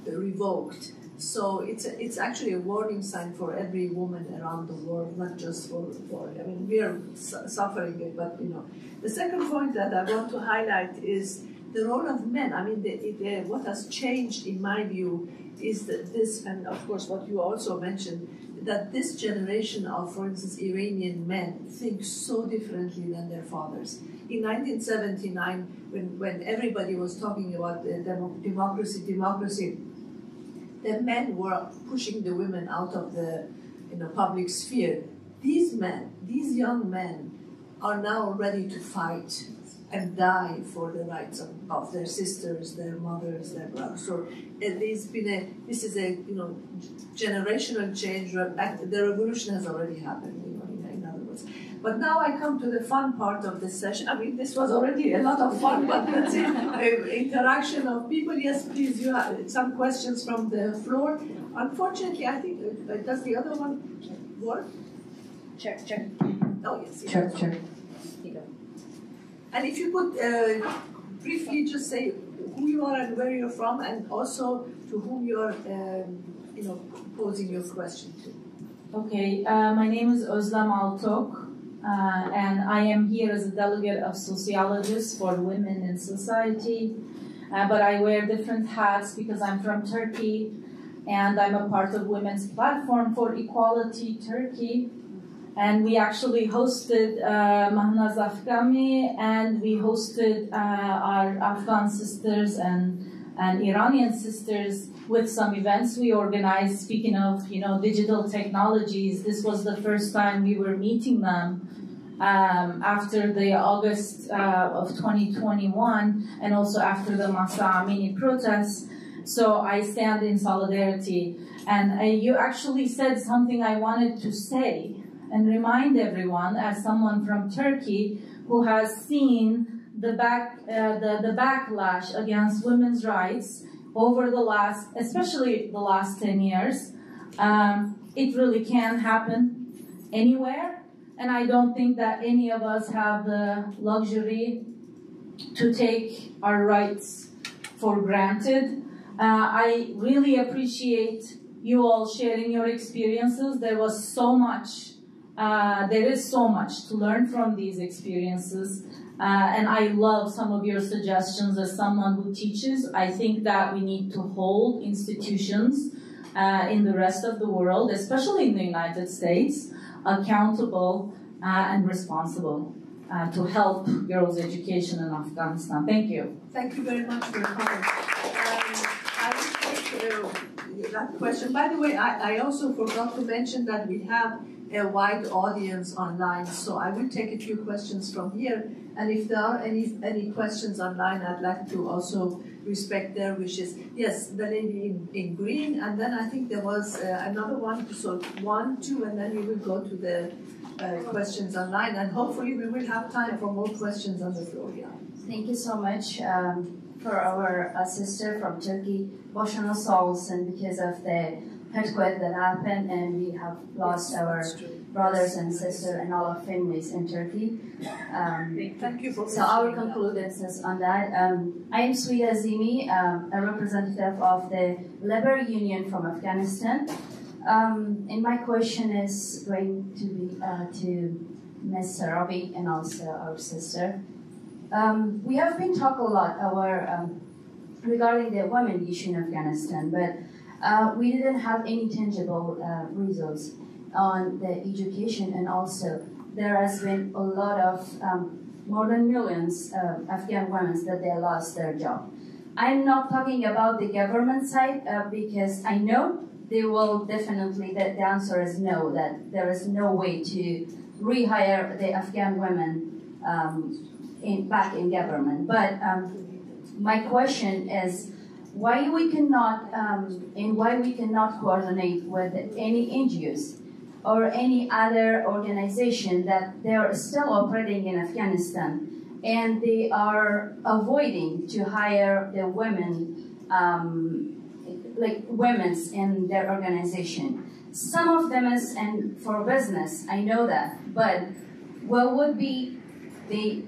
revoked. So it's actually a warning sign for every woman around the world, not just for I mean, we are suffering it, but you know. The second point that I want to highlight is the role of men. I mean, what has changed in my view is that this, and of course what you also mentioned, that this generation of, for instance, Iranian men think so differently than their fathers. In 1979, when everybody was talking about democracy, the men were pushing the women out of the public sphere. These men, these young men, are now ready to fight and die for the rights of their sisters, their mothers, their brothers. So this is a generational change. The revolution has already happened, in other words. But now I come to the fun part of this session. I mean, this was already a lot of fun, but let's see, interaction of people. Yes, please, you have some questions from the floor. Unfortunately, I think, does the other one work? Check. Oh, yes. Check. And if you could briefly just say who you are and where you're from, and also to whom you are, posing your question to. Okay, my name is Özlem Altok, and I am here as a delegate of sociologists for women in society. But I wear different hats because I'm from Turkey, and I'm a part of Women's Platform for Equality Turkey. And we actually hosted Mahnaz Afghani, and we hosted our Afghan sisters and Iranian sisters with some events we organized. Speaking of, digital technologies, this was the first time we were meeting them after the August of 2021, and also after the Mahsa Amini protests. So I stand in solidarity. And you actually said something I wanted to say and remind everyone, as someone from Turkey who has seen the backlash against women's rights over especially the last 10 years. It really can happen anywhere, and I don't think that any of us have the luxury to take our rights for granted. I really appreciate you all sharing your experiences. There is so much to learn from these experiences. And I love some of your suggestions as someone who teaches. I think that we need to hold institutions in the rest of the world, especially in the United States, accountable and responsible to help girls' education in Afghanistan. Thank you. Thank you very much for your comment. I will take that question. By the way, I also forgot to mention that we have a wide audience online, so I will take a few questions from here, and if there are any questions online, I'd like to also respect their wishes. Yes, the lady in green, and then I think there was another one, so 1, 2, and then we will go to the questions online, and hopefully we will have time for more questions on the floor. Yeah. Thank you so much for our sister from Turkey, emotional souls, and because of the earthquake that happened, and we have lost our brothers and sisters and all our families in Turkey. Thank you for so I will conclude on that. I am Sweet Azimi, a representative of the Labor Union from Afghanistan. And my question is going to be to Ms. Sarabi and also our sister. We have been talking a lot regarding the women issue in Afghanistan, but we didn't have any tangible results on the education, and also there has been a lot of more than millions of Afghan women that they lost their job. I'm not talking about the government side because I know they will definitely, the answer is no, that there is no way to rehire the Afghan women back in government. But my question is, why we cannot coordinate with any NGOs or any other organization that they are still operating in Afghanistan, and they are avoiding to hire the women, like women's in their organization. some of them is and for business, I know that, but what would be the,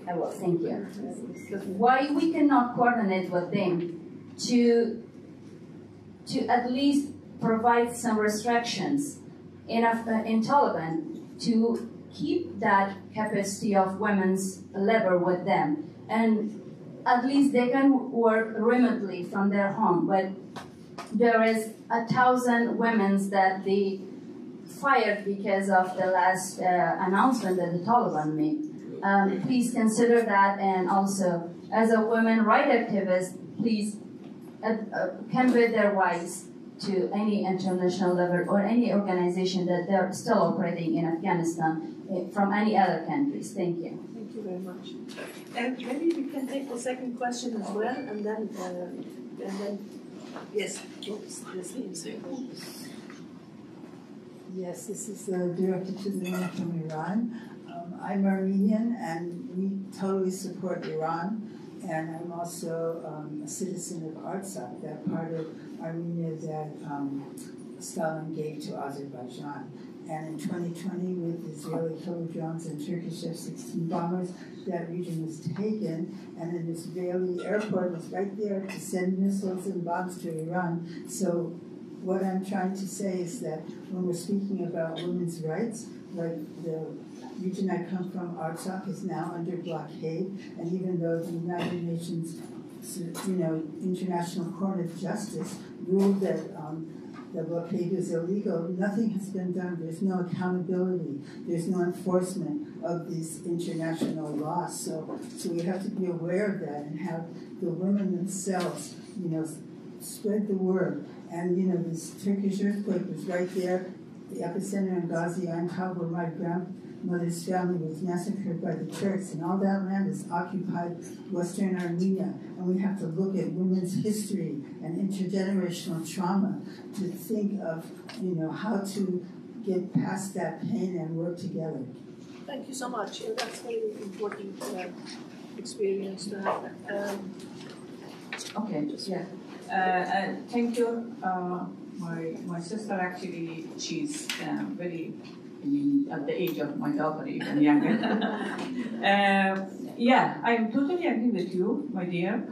well, thank you. Why we cannot coordinate with them to at least provide some restrictions in Taliban to keep that capacity of women's labor with them, and at least they can work remotely from their home. But there is 1,000 women that they fired because of the last announcement that the Taliban made. Please consider that, and also as a women rights activist, please convey their voice to any international level or any organization that they're still operating in Afghanistan from any other countries. Thank you. Thank you very much. And maybe we can take the second question as well, and then yes, Yes, this is directed to the women from Iran. I'm Armenian, and we totally support Iran. And I'm also a citizen of Artsakh, that part of Armenia that Stalin gave to Azerbaijan. And in 2020, with Israeli killer drones and Turkish F-16 bombers, that region was taken, and an Israeli airport was right there to send missiles and bombs to Iran. So what I'm trying to say is that when we're speaking about women's rights, like the region I come from, Artsakh, is now under blockade, and even though the United Nations, International Court of Justice ruled that the blockade is illegal, nothing has been done. There's no accountability. There's no enforcement of these international laws. So we have to be aware of that and have the women themselves, spread the word. And this Turkish earthquake was right there, the epicenter in Gaziantep, where my grandmother's family was massacred by the Turks, and all that land is occupied Western Armenia. And we have to look at women's history and intergenerational trauma to think of, how to get past that pain and work together. Thank you so much. That's very important experience to have. Okay, yeah. Thank you. My sister actually, she's very, at the age of my daughter, even younger. Yeah, I totally agree with you, my dear.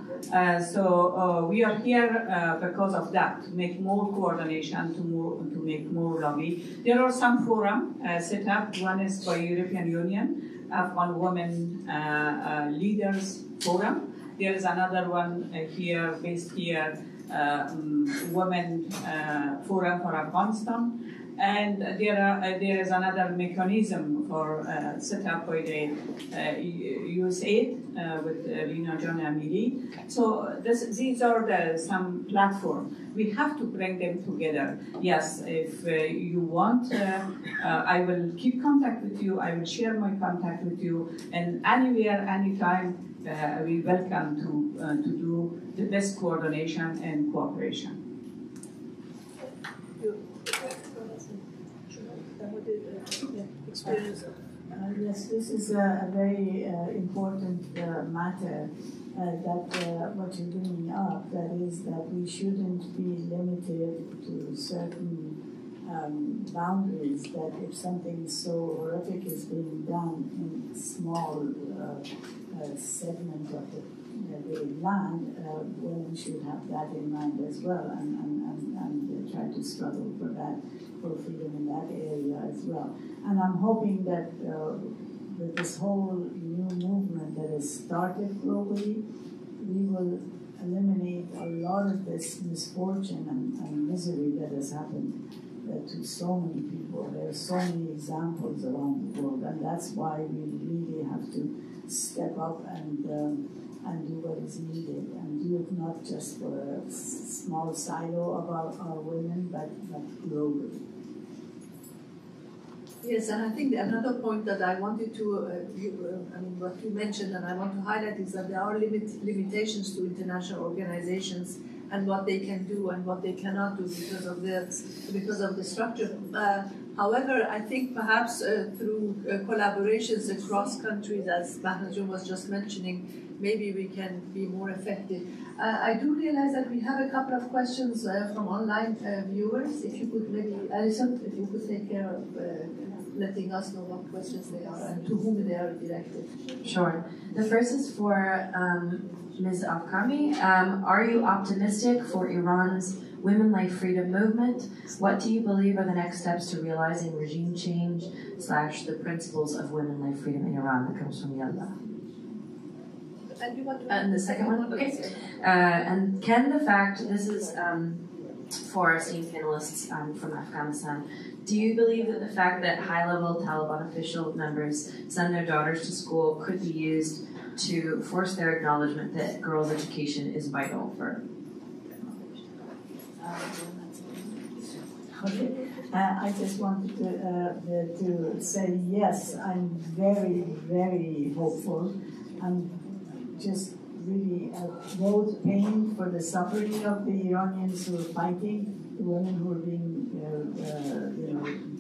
So we are here because of that, to make more coordination, to make more lobby. There are some forums set up. One is by European Union, Afghan Women Leaders Forum. There is another one here, based here, Women Forum for Afghanistan. And there is another mechanism for set up by the USAID with Lina John Amili. So these are some platforms. We have to bring them together. Yes, if you want, I will keep contact with you. I will share my contact with you. And anywhere, anytime, we welcome to do the best coordination and cooperation. Yes, this is a very important matter that what you're bringing up, that is that we shouldn't be limited to certain boundaries, that if something so horrific is being done in small segment of the land, women should have that in mind as well, and try to struggle for that, for freedom in that area as well. And I'm hoping that with this whole new movement that has started globally, we will eliminate a lot of this misfortune and misery that has happened to so many people. There are so many examples around the world, and that's why we really have to step up and do what is needed, and do it not just for a small silo of our women, but globally. Yes, and I think another point that I wanted to, what you mentioned, and I want to highlight, is that there are limitations to international organizations and what they can do and what they cannot do because of the structure. However, I think perhaps through collaborations across countries, as Mahajun was just mentioning, maybe we can be more effective. I do realize that we have a couple of questions from online viewers. If you could maybe, Alison, if you could take care of letting us know what questions they are and to whom they are directed. Sure. The first is for Ms. Afghani. Are you optimistic for Iran's Women Life Freedom movement? What do you believe are the next steps to realizing regime change / the principles of women life freedom in Iran? That comes from Yalla. And you want to And the second one? Okay. And can the fact, this is for our esteemed panelists from Afghanistan, do you believe that the fact that high-level Taliban official members send their daughters to school could be used to force their acknowledgement that girls' education is vital for? Okay. I just wanted to say yes, I'm very, very hopeful. I'm just really both pain for the suffering of the Iranians who are fighting, the women who are being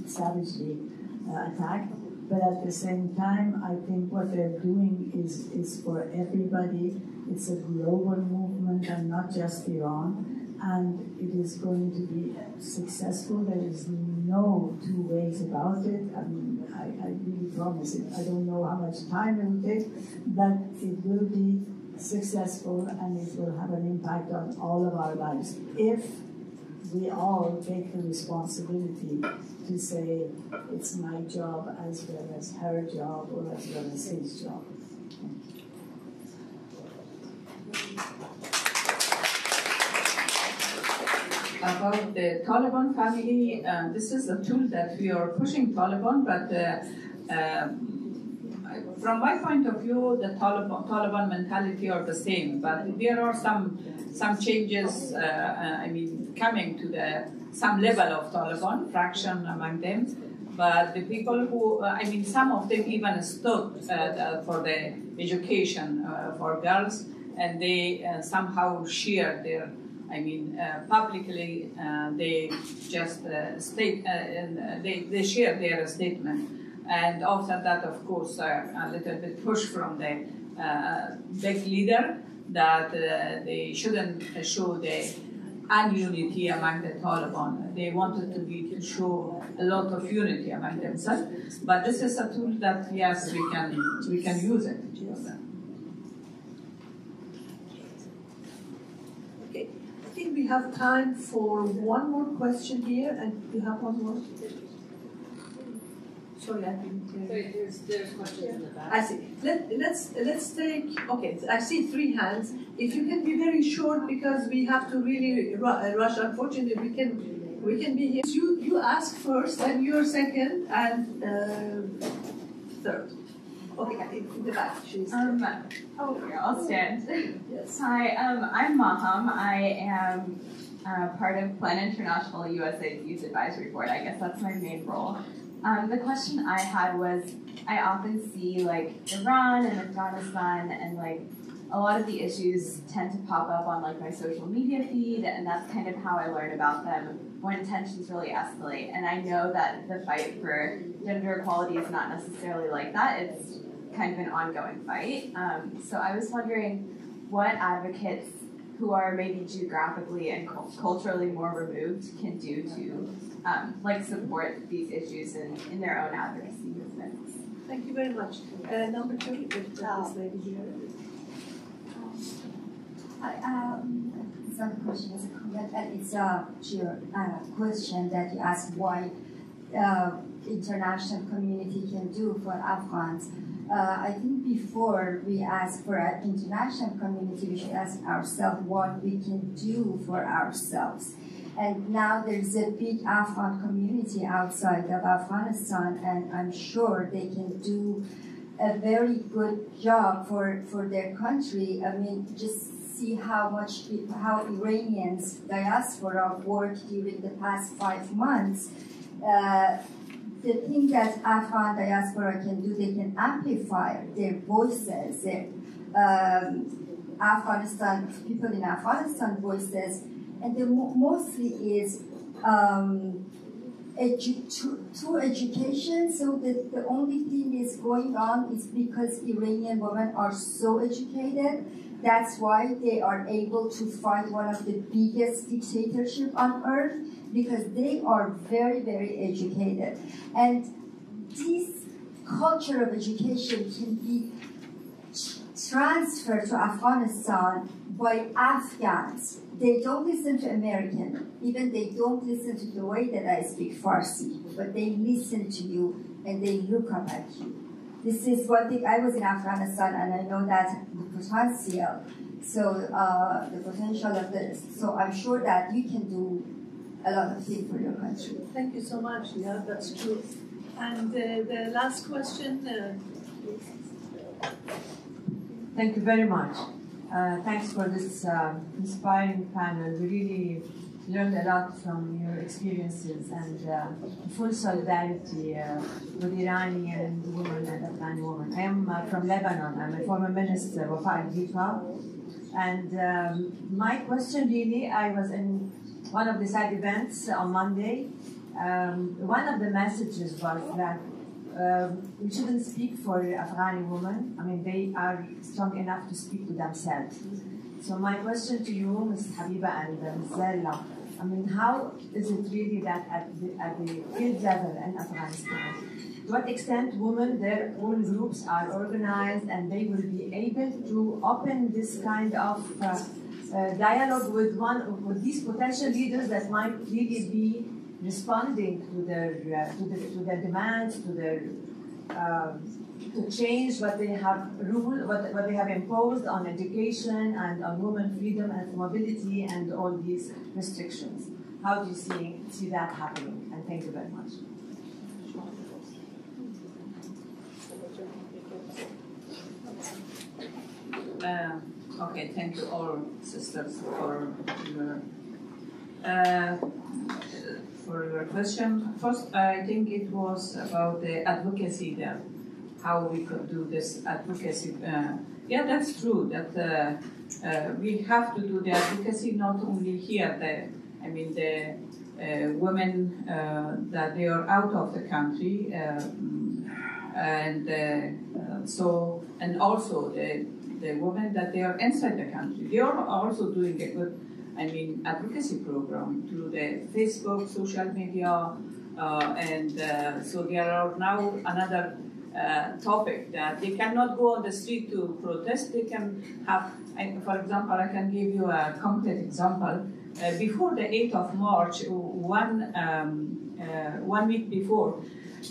savagely attacked. But at the same time, I think what they're doing is for everybody. It's a global movement and not just Iran. And it is going to be successful. There is no two ways about it. I mean, I really promise it. I don't know how much time it will take, but it will be successful and it will have an impact on all of our lives if we all take the responsibility to say it's my job as well as her job or as well as his job. About the Taliban family, this is a tool that we are pushing Taliban, but from my point of view, the Taliban mentality are the same, but there are some changes, coming to some level of Taliban, fraction among them, but the people who, some of them even stood for the education for girls, and they somehow shared their, publicly, they just they share their statement. And after that, of course, a little bit push from the big leader that they shouldn't show the ununity among the Taliban. They wanted to show a lot of unity among themselves. But this is a tool that, yes, we can use it. I think we have time for one more question here, and you have one more. Sorry, I didn't hear you. There's questions in the back. I see. Let's take. Okay, I see 3 hands. If you can be very short, because we have to really rush. Unfortunately, we can be here. You ask first, and you're second, and third. Okay, in the back. She's here, I'll stand. Yes. Hi, I'm Maham. I am part of Plan International USA's Youth Advisory Board. I guess that's my main role. The question I had was, I often see Iran and Afghanistan, and a lot of the issues tend to pop up on my social media feed, and that's kind of how I learn about them when tensions really escalate. And I know that the fight for gender equality is not necessarily like that. It's kind of an ongoing fight. So I was wondering what advocates who are maybe geographically and culturally more removed can do to support these issues in their own advocacy movements. Thank you very much. Number 2, this lady here. It's not a question, it's a comment, and it's a question that you asked why international community can do for Afghans. I think before we ask for an international community, we should ask ourselves what we can do for ourselves. And now there's a big Afghan community outside of Afghanistan, and I'm sure they can do a very good job for their country. I mean, just see how Iranians diaspora worked during the past 5 months. The thing that Afghan diaspora can do, they can amplify their voices, their people in Afghanistan voices, and the mostly is through education. So the only thing is going on is because Iranian women are so educated. That's why they are able to fight one of the biggest dictatorships on earth, because they are very, very educated. And this culture of education can be transferred to Afghanistan by Afghans. They don't listen to American, even they don't listen to the way that I speak Farsi, but they listen to you and they look up at you. This is one thing. I was in Afghanistan and I know that the potential, the potential of this. So I'm sure that you can do a lot of things for your country. Thank you so much. Yeah, that's true. And the last question, please. Thank you very much. Thanks for this inspiring panel. We really learned a lot from your experiences and full solidarity with Iranian women and Afghan women. I am from Lebanon. I'm a former minister of Al-Difa. And my question really, I was in one of the side events on Monday. One of the messages was that we shouldn't speak for Afghani women. I mean, they are strong enough to speak to themselves. So my question to you, Ms. Habiba and Ms. Zella, I mean, how is it really that at the field level in Afghanistan, to what extent women, their own groups are organized and they will be able to open this kind of dialogue with these potential leaders that might really be responding to their demands, to their to change what they have ruled, what they have imposed on education and on women freedom and mobility and all these restrictions. How do you see that happening? And thank you very much. Okay, thank you all sisters for your question. First, I think it was about the advocacy there, how we could do this advocacy. Yeah, that's true, that we have to do the advocacy not only here, the women that they are out of the country, and also the women that they are inside the country. They are also doing a good advocacy program through the Facebook, social media, so there are now another topic that they cannot go on the street to protest. They can have, for example, I can give you a concrete example. Before the 8th of March, one week before,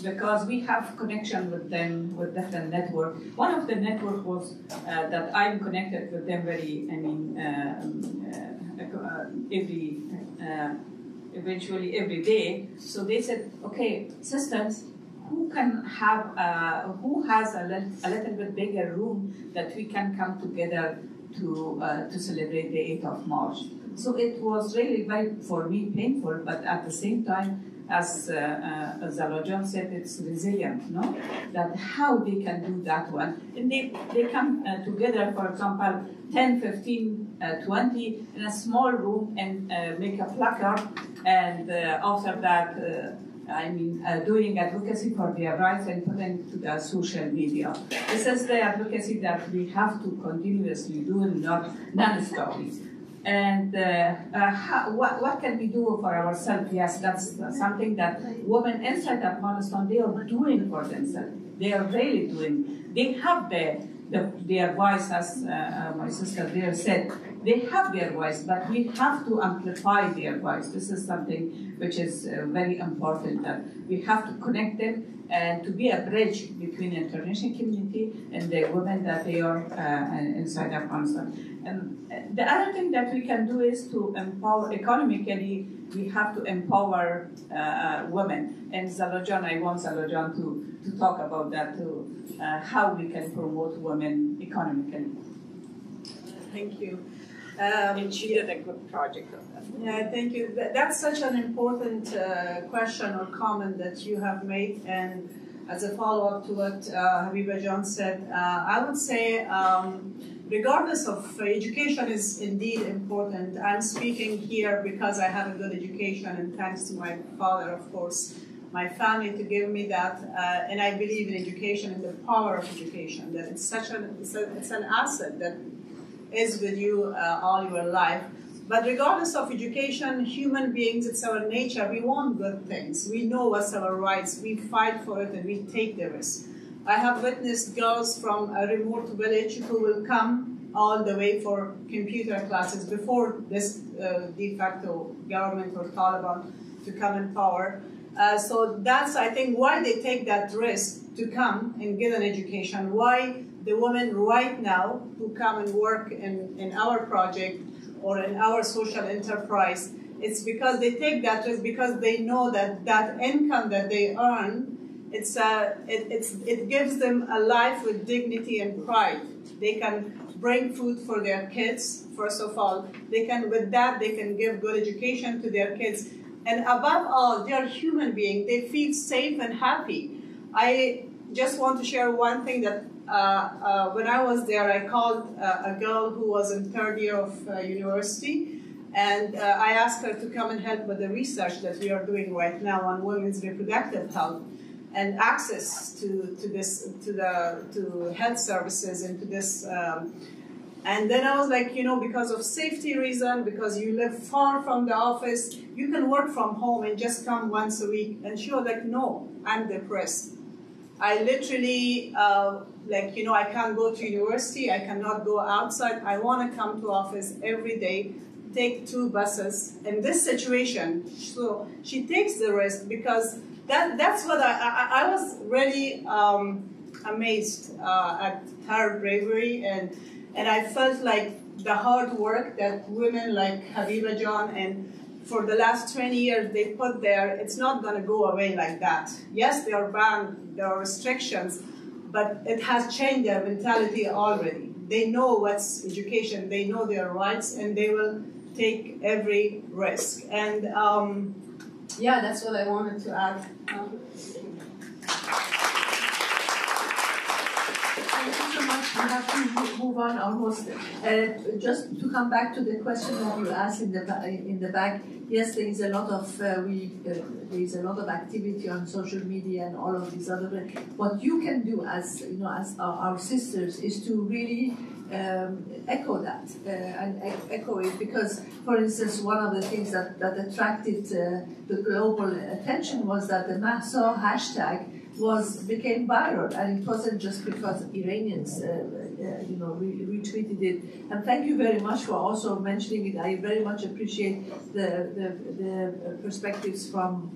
because we have connection with them with different networks. One of the networks was that I'm connected with them eventually every day. So they said, okay, sisters, who has a little bit bigger room that we can come together to celebrate the 8th of March. So it was really very, for me, painful, but at the same time, as Zalajan said, it's resilient, no? That how they can do that one. And they come together, for example, 10, 15, 20 in a small room and make a placard, and after that, doing advocacy for their rights and putting to the social media. This is the advocacy that we have to continuously do and not non-stoply. And what can we do for ourselves? Yes, that's something that women inside Afghanistan, they are doing for themselves. They are really doing. They have their voice, as my sister there said. They have their voice, but we have to amplify their voice. This is something which is very important, that we have to connect them and to be a bridge between the international community and the women that they are inside Afghanistan. And the other thing that we can do is to empower economically. We have to empower women. And Zalajan, I want Zalajan to talk about that too, how we can promote women economically. Thank you. And she did a good project on that. Yeah, thank you. That's such an important question or comment that you have made, and as a follow-up to what Habiba John said, I would say regardless of education is indeed important. I'm speaking here because I have a good education, and thanks to my father, of course, my family to give me that, and I believe in education and the power of education, that it's such it's an asset that is with you all your life. But regardless of education, human beings, it's our nature. We want good things. We know what's our rights. We fight for it and we take the risk. I have witnessed girls from a remote village who will come all the way for computer classes before this de facto government or Taliban to come in power. So that's, I think, why they take that risk to come and get an education. Why the women right now who come and work in our project or in our social enterprise, it's because they take that risk because they know that that income that they earn, it gives them a life with dignity and pride. They can bring food for their kids, first of all. With that, they can give good education to their kids. And above all, they are human beings. They feel safe and happy. I just want to share one thing that when I was there, I called a girl who was in third year of university, and I asked her to come and help with the research that we are doing right now on women's reproductive health and access to health services and to this. And then I was like, because of safety reason, because you live far from the office, you can work from home and just come once a week. And she was like, no, I'm depressed. I literally, I can't go to university. I cannot go outside. I want to come to office every day, take 2 buses. In this situation, so she takes the risk because that's what I was really amazed at her bravery, and I felt like the hard work that women like Habiba John and for the last 20 years they put there, it's not going to go away like that. Yes, they are banned, there are restrictions, but it has changed their mentality already. They know what's education, they know their rights, and they will take every risk. And yeah, that's what I wanted to add. Thank you so much. We have to move on almost. Just to come back to the question that you asked in the back. Yes, there is a lot of there is a lot of activity on social media and all of these other. What you can do as as our sisters is to really echo that and echo it, because, for instance, one of the things that attracted the global attention was that the Mahsa hashtag became viral, and it wasn't just because Iranians retweeted it. And thank you very much for also mentioning it. I very much appreciate the perspectives from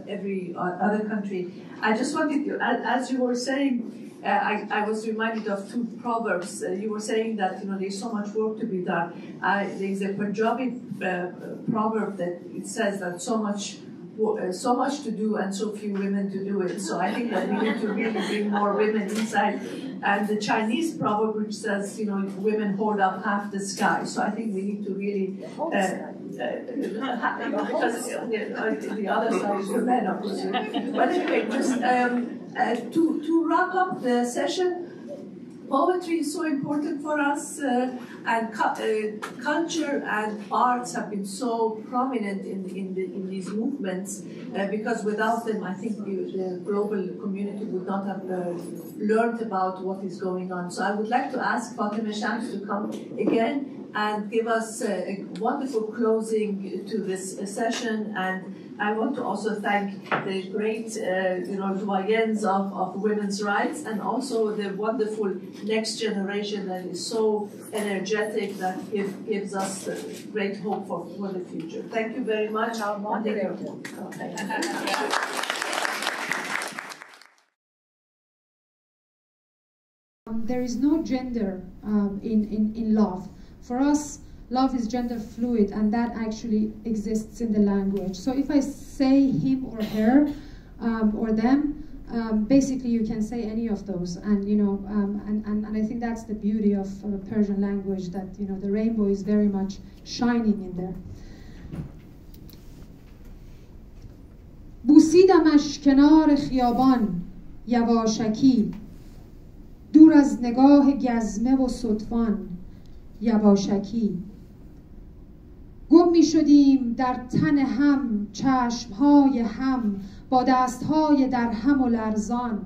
every other country. I just wanted to, as you were saying, I was reminded of 2 proverbs. You were saying that there's so much work to be done. There's a Punjabi proverb that it says that so much to do and so few women to do it. So I think that we need to really bring more women inside. And the Chinese proverb which says, women hold up half the sky. So I think we need to really because the other side is the men, obviously. But anyway, just to wrap up the session. Poetry is so important for us, and culture and arts have been so prominent in these movements, because without them, I think the global community would not have learned about what is going on. So I would like to ask Fatima Shams to come again and give us a wonderful closing to this session. And I want to also thank the great, doyens of women's rights, and also the wonderful next generation that is so energetic, that gives us great hope for the future. Thank you very much. There is no gender in love. For us, love is gender fluid, and that actually exists in the language. So if I say him or her or them, basically you can say any of those, and and I think that's the beauty of Persian language, that the rainbow is very much shining in there. بوسیدمش کنار خیابان یواشکی دور از نگاه گزمه و صدفان یواشکی گم می شدیم در تن هم چشمهای هم با دستهای در هم و لرزان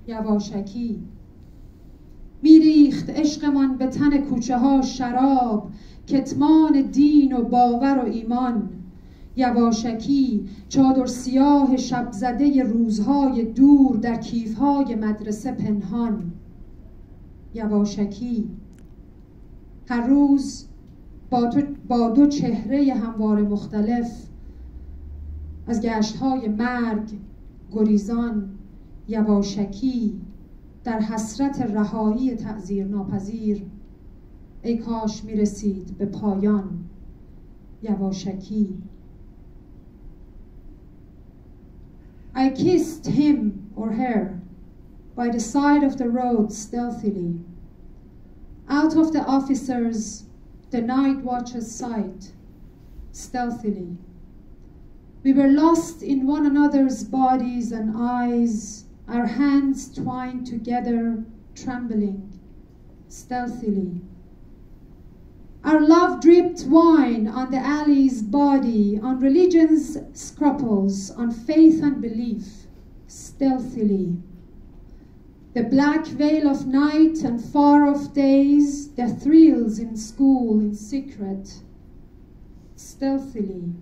یواشکی میریخت عشقمان به تن کوچه ها شراب کتمان دین و باور و ایمان یواشکی چادر سیاه شب زده روزهای دور در کیفهای مدرسه پنهان یواشکی هر روز با دو چهره هموار مختلف از گشتهای مرگ گریزان یواشکی در حسرت رهایی تعذیر ناپذیر ای کاش می رسید به پایان یواشکی I kissed him or her by the side of the road stealthily out of the officers the night watch's sight stealthily we were lost in one another's bodies and eyes our hands twined together, trembling, stealthily. Our love dripped wine on the alley's body, on religion's scruples, on faith and belief, stealthily. The black veil of night and far-off days, the thrills in school in secret, stealthily.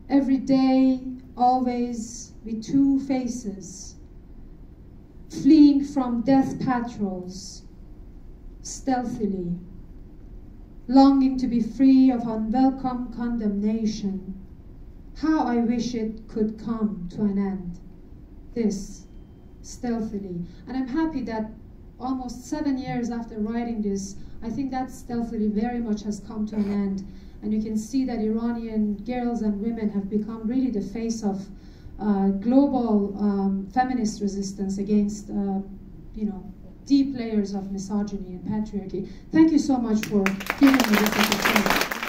Every day, always, with two faces, fleeing from death patrols, stealthily, longing to be free of unwelcome condemnation. How I wish it could come to an end, this, stealthily. And I'm happy that almost 7 years after writing this, I think that stealthily very much has come to an end. And you can see that Iranian girls and women have become really the face of global feminist resistance against, deep layers of misogyny and patriarchy. Thank you so much for giving me this opportunity.